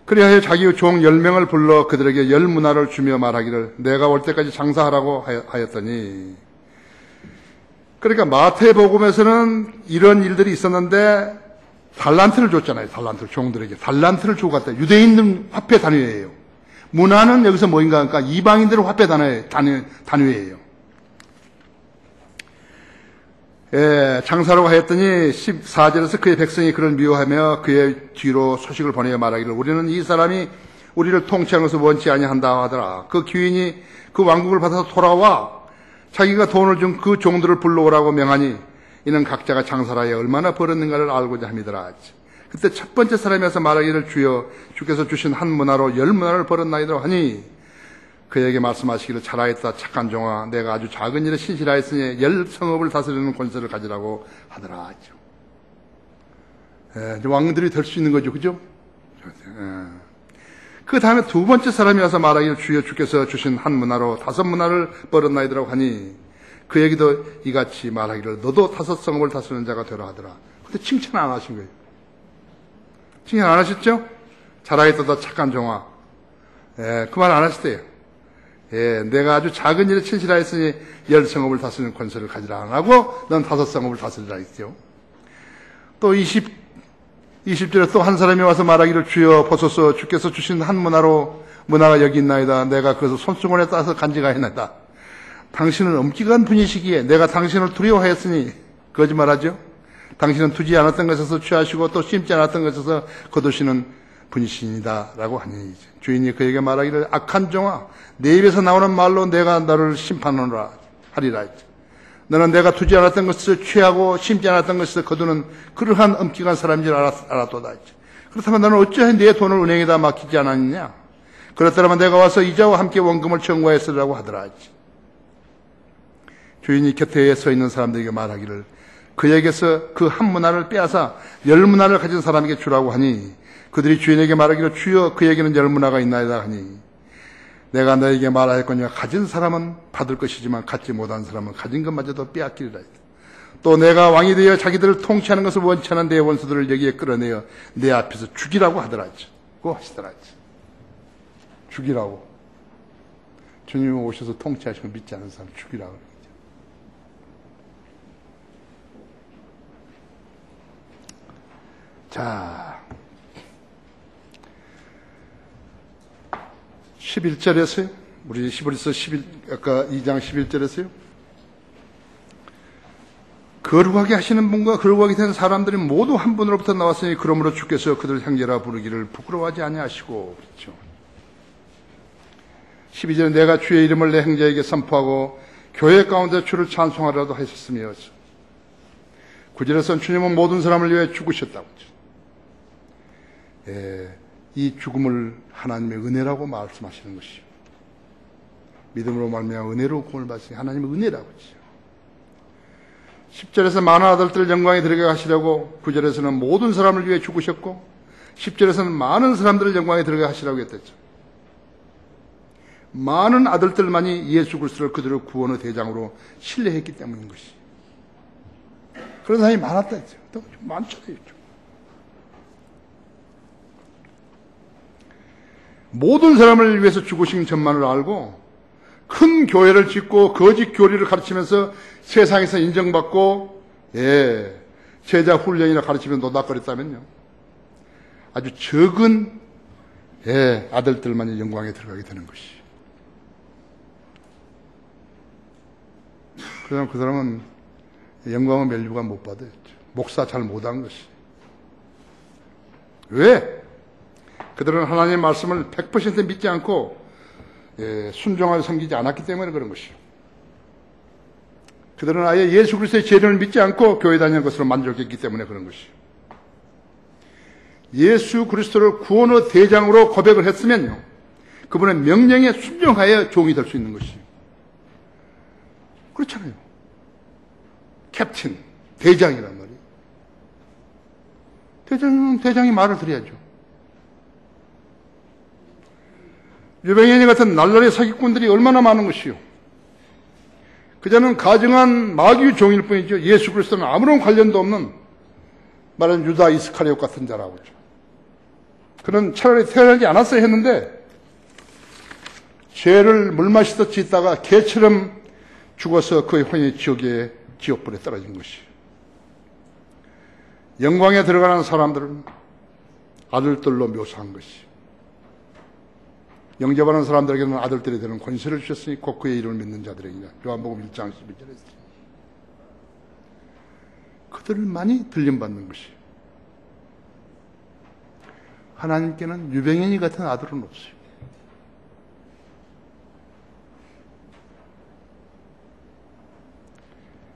그리하여 자기 종 10명을 불러 그들에게 10문화를 주며 말하기를 내가 올 때까지 장사하라고 하였더니. 그러니까 마태복음에서는 이런 일들이 있었는데 달란트를 줬잖아요. 달란트를 종들에게 달란트를 주고 갔다. 유대인들 화폐 단위예요. 문화는 여기서 뭐인가 하니까 이방인들은 화폐 단위예요. 장사라고 하였더니 14절에서 그의 백성이 그를 미워하며 그의 뒤로 소식을 보내어 말하기를 우리는 이 사람이 우리를 통치하는 것을 원치 아니한다 하더라. 그 귀인이 그 왕국을 받아서 돌아와 자기가 돈을 준 그 종들을 불러오라고 명하니 이는 각자가 장사를 하여 얼마나 벌었는가를 알고자 함이더라. 그때 첫 번째 사람이 와서 말하기를 주여 주께서 주신 한 문화로 10문화를 벌었나이다 하니 그에게 말씀하시기를 잘하였다 착한 종아 내가 아주 작은 일에 신실하였으니 10성읍을 다스리는 권세를 가지라고 하더라. 왕들이 될 수 있는 거죠. 그죠? 그 다음에 두 번째 사람이 와서 말하기를 주여 주께서 주신 한 문화로 5문화를 벌었나이다 하니 그에게도 이같이 말하기를 너도 5성읍을 다스리는 자가 되라 하더라. 근데 칭찬 안 하신 거예요. 칭찬 안 하셨죠? 잘하였다 착한 종아. 그 말 안 하셨대요. 내가 아주 작은 일에 친실하였으니 10성읍을 다스리는 권세를 가지라 안 하고 넌 5성읍을 다스리라 했죠. 또 20절에 또 한 사람이 와서 말하기를 주여 보소서 주께서 주신 한 문화가 여기 있나이다. 내가 그것을 손수건에 따서 간직하였나이다. 당신은 엄격한 분이시기에 내가 당신을 두려워하였으니 거짓말하죠. 당신은 두지 않았던 것에서 취하시고 또 심지 않았던 것에서 거두시는 분이시니다 라고 하니 주인이 그에게 말하기를 악한 종아 내 입에서 나오는 말로 내가 너를 심판하리라 했죠. 너는 내가 두지 않았던 것에서 취하고 심지 않았던 것에서 거두는 그러한 엄격한 사람인 줄 알았도다 했죠. 그렇다면 너는 어찌하여 내 돈을 은행에다 맡기지 않았느냐. 그렇다면 내가 와서 이자와 함께 원금을 청구하였으리라고 하더라 했죠. 주인이 곁에 서 있는 사람들에게 말하기를 그에게서 그 한 문화를 빼앗아 10문화를 가진 사람에게 주라고 하니 그들이 주인에게 말하기를 주여 그에게는 10문화가 있나이다 하니 내가 너에게 말하였거니와 가진 사람은 받을 것이지만 갖지 못한 사람은 가진 것마저도 빼앗기리라 했다. 또 내가 왕이 되어 자기들을 통치하는 것을 원치 않은 내 원수들을 여기에 끌어내어 내 앞에서 죽이라고 하더라. 고 하시더라. 죽이라고. 주님이 오셔서 통치하시고 믿지 않는 사람 죽이라고 그러죠. 자, 11절에서요. 우리 히브리서 11, 아까 2장 11절에서요. 거룩하게 하시는 분과 거룩하게 된 사람들이 모두 한 분으로부터 나왔으니 그러므로 주께서 그들 형제라 부르기를 부끄러워하지 아니하시고, 그렇죠. 12절에 내가 주의 이름을 내 형제에게 선포하고 교회 가운데 주를 찬송하라도 하셨으며, 9절에서는 주님은 모든 사람을 위해 죽으셨다고. 이 죽음을 하나님의 은혜라고 말씀하시는 것이요. 믿음으로 말미암아 은혜로 구원을 받으시니 하나님의 은혜라고 하죠. 10절에서 많은 아들들 영광에 들어가게 하시려고, 9절에서는 모든 사람을 위해 죽으셨고, 10절에서는 많은 사람들을 영광에 들어가게 하시라고 했댔죠. 많은 아들들만이 예수 그리스도를 그들의 구원의 대장으로 신뢰했기 때문인 것이. 그런 사람이 많았다 했죠. 또 많잖아요. 모든 사람을 위해서 죽으신 전만을 알고 큰 교회를 짓고 거짓 교리를 가르치면서 세상에서 인정받고 제자 훈련이나 가르치면서 노닥거렸다면요, 아주 적은 아들들만이 영광에 들어가게 되는 것이. 그다음 그 사람은 영광의 멸류가 못 받아요. 목사 잘 못한 것이. 왜? 그들은 하나님의 말씀을 100% 믿지 않고 순종하여 섬기지 않았기 때문에 그런 것이요. 그들은 아예 예수 그리스도의 재림을 믿지 않고 교회 다니는 것으로 만족했기 때문에 그런 것이요. 예수 그리스도를 구원의 대장으로 고백을 했으면요, 그분의 명령에 순종하여 종이 될 수 있는 것이요. 그렇잖아요. 캡틴, 대장이란 말이에요. 대장이 말을 들어야죠. 유병현이 같은 날라리 사기꾼들이 얼마나 많은 것이요. 그자는 가증한 마귀의 종일 뿐이죠. 예수 그리스도는 아무런 관련도 없는 말하는 유다 이스카리옷 같은 자라고 하죠. 그는 차라리 태어나지 않았어야 했는데 죄를 물 마시듯 짓다가 개처럼 죽어서 그의 혼이 지옥불에 떨어진 것이. 영광에 들어가는 사람들은 아들들로 묘사한 것이. 영접하는 사람들에게는 아들들이 되는 권세를 주셨으니 곧 그의 이름을 믿는 자들에게냐. 요한복음 1장 11절에 그들만이 들림받는 것이. 하나님께는 유병현이 같은 아들은 없어요.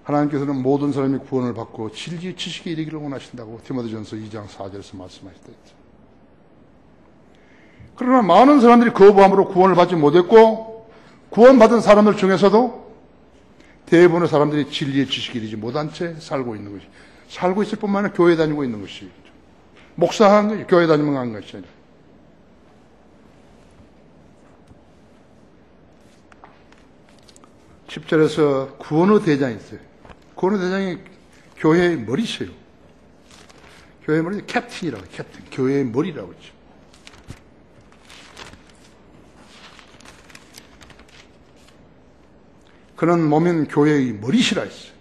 하나님께서는 모든 사람이 구원을 받고 진리의 지식에 이르기를 원하신다고 디모데전서 2장 4절에서 말씀하시다 했죠. 그러나 많은 사람들이 거부함으로 구원을 받지 못했고, 구원받은 사람들 중에서도 대부분의 사람들이 진리의 지식에 이르지 못한 채 살고 있는 것이. 살고 있을 뿐만 아니라 교회 다니고 있는 것이. 목사한 것이, 교회 다니면 한 것이 아니라. (10절에서) 구원의 대장이 있어요. 구원의 대장이 교회의 머리세요. 교회의 머리, 캡틴이라고 해요. 캡틴. 교회의 머리라고 했죠. 그는 몸인 교회의 머리시라 했어요.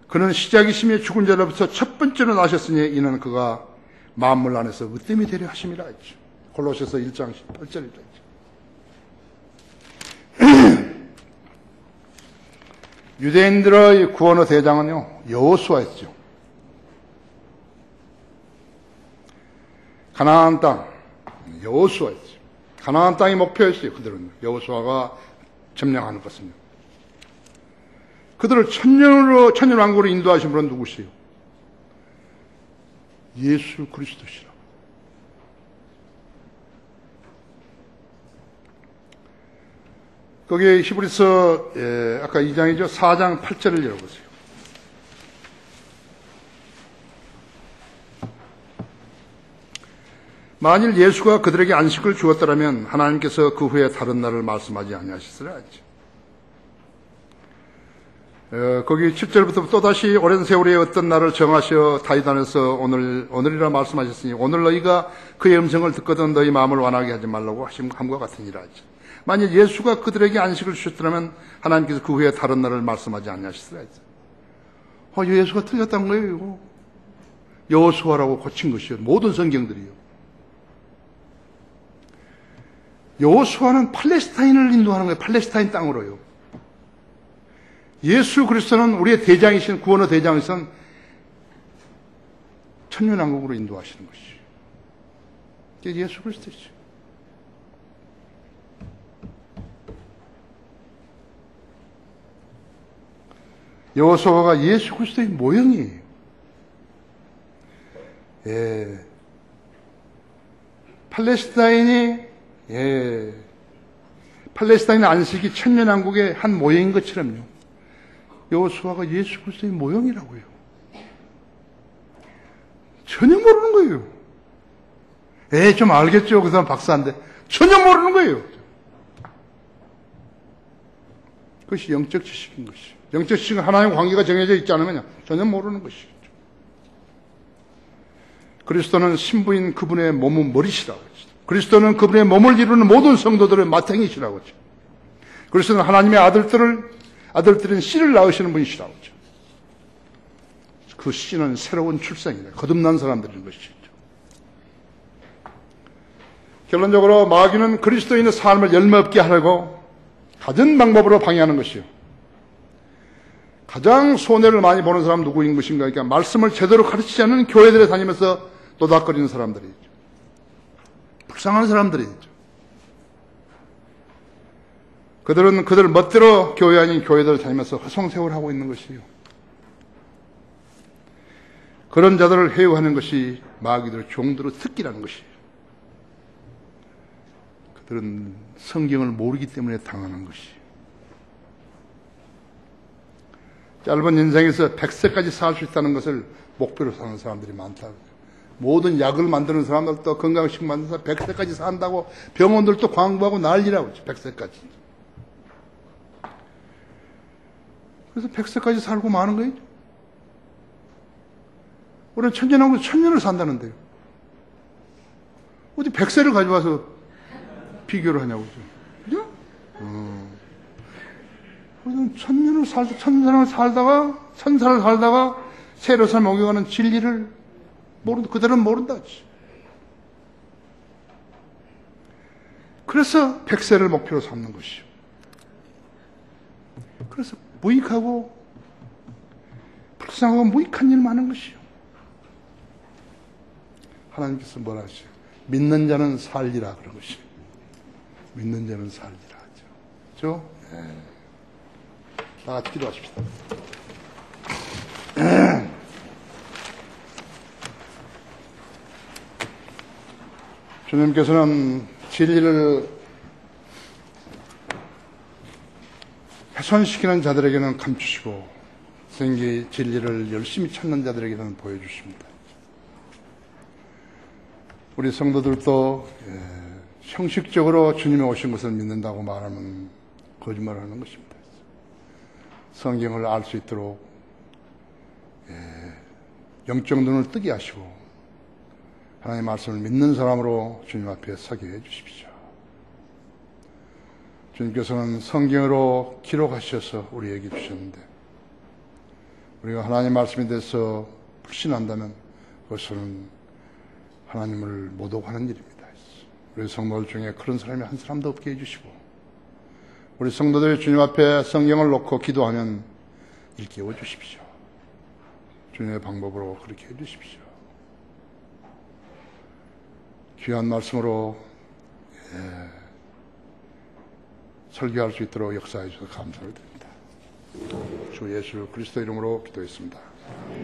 그는 시작이시며 죽은 자로부터 첫 번째로 나셨으니 이는 그가 만물 안에서 으뜸이 되려 하심이라 했죠. 골로새서 1장 18절이라 했죠. 유대인들의 구원의 대장은요, 여호수아였죠. 가나안 땅, 여호수아였죠. 가나안 땅이 목표였어요. 그들은 여호수아가 점령하는 것입니다. 그들을 천년왕국으로 인도하신 분은 누구시요? 예수 그리스도시라. 거기에 히브리서 아까 2장이죠. 4장 8절을 열어보세요. 만일 예수가 그들에게 안식을 주었더라면 하나님께서 그 후에 다른 날을 말씀하지 아니하시리라 했죠. 거기 7절부터 또다시 오랜 세월에 어떤 날을 정하셔 다윗 안에서 오늘이라 말씀하셨으니 오늘 너희가 그의 음성을 듣거든 너희 마음을 완하게 하지 말라고 하신 함과 같으니라. 만약 예수가 그들에게 안식을 주셨더라면 하나님께서 그 후에 다른 날을 말씀하지 않으셨어야 했어요. 예수가 틀렸다는 거예요. 이거. 여호수아라고 고친 것이요. 모든 성경들이요. 여호수아는 팔레스타인을 인도하는 거예요. 팔레스타인 땅으로요. 예수 그리스도는 우리의 대장이신 구원의 대장이신 천년왕국으로 인도하시는 것이죠. 이게 예수 그리스도죠. 여호수아가 예수 그리스도의 모형이에요. 팔레스타인 안식이 천년왕국의 한 모형인 것처럼요. 여호수아가 예수 그리스도의 모형이라고요. 전혀 모르는 거예요. 좀 알겠죠. 그 사람 박사인데 전혀 모르는 거예요. 그것이 영적 지식인 것이죠. 영적 지식은 하나님과 관계가 정해져 있지 않으면 전혀 모르는 것이죠. 그리스도는 신부인 그분의 몸은 머리시라고 했죠. 그리스도는 그분의 몸을 이루는 모든 성도들의 마탱이시라고 했죠. 그리스도는 하나님의 아들들인 씨를 낳으시는 분이시라고 했죠. 그 씨는 새로운 출생이다. 거듭난 사람들인 것이죠. 결론적으로 마귀는 그리스도인의 삶을 열매 없게 하려고 가진 방법으로 방해하는 것이요. 가장 손해를 많이 보는 사람 누구인 것인가? 그러니까 말씀을 제대로 가르치지 않는 교회들에 다니면서 도닥거리는 사람들이죠. 불쌍한 사람들이죠. 그들은 그들 멋대로 교회 아닌 교회들을 다니면서 허송세월을 하고 있는 것이요. 그런 자들을 회유하는 것이 마귀들의 종들의 특기라는 것이에요. 그들은 성경을 모르기 때문에 당하는 것이에요. 짧은 인생에서 100세까지 살 수 있다는 것을 목표로 사는 사람들이 많다고. 모든 약을 만드는 사람들도 건강식 만드는 사람 100세까지 산다고 병원들도 광고하고 난리라고 했죠. 100세까지. 그래서 100세까지 살고 마는 거예요. 우리는 천년하고 천년을 산다는데요. 어디 100세를 가져와서 비교를 하냐고. 그죠? 우리는 천년을 살다가 새로 삶 옮겨가는 진리를 그들은 모른다. 그래서 100세를 목표로 삼는 것이요. 그래서 무익하고 불쌍하고 무익한 일 많은 것이요. 하나님께서 뭐라 하시죠? 믿는 자는 살리라 그런 것이요. 믿는 자는 살리라 하죠. 그렇죠? 다 같이 기도하십시다. 주님께서는 진리를 훼손시키는 자들에게는 감추시고 진리를 열심히 찾는 자들에게는 보여주십니다. 우리 성도들도 형식적으로 주님이 오신 것을 믿는다고 말하면 거짓말하는 것입니다. 성경을 알 수 있도록 영적 눈을 뜨게 하시고 하나님의 말씀을 믿는 사람으로 주님 앞에 서게 해주십시오. 주님께서는 성경으로 기록하셔서 우리에게 주셨는데 우리가 하나님의 말씀에 대해서 불신한다면 그것은 하나님을 모독하는 일입니다. 우리 성도들 중에 그런 사람이 한 사람도 없게 해주시고 우리 성도들이 주님 앞에 성경을 놓고 기도하면 일깨워 주십시오. 주님의 방법으로 그렇게 해주십시오. 귀한 말씀으로 설교할 수 있도록 역사해 주셔서 감사를 드립니다. 주 예수 그리스도 이름으로 기도했습니다.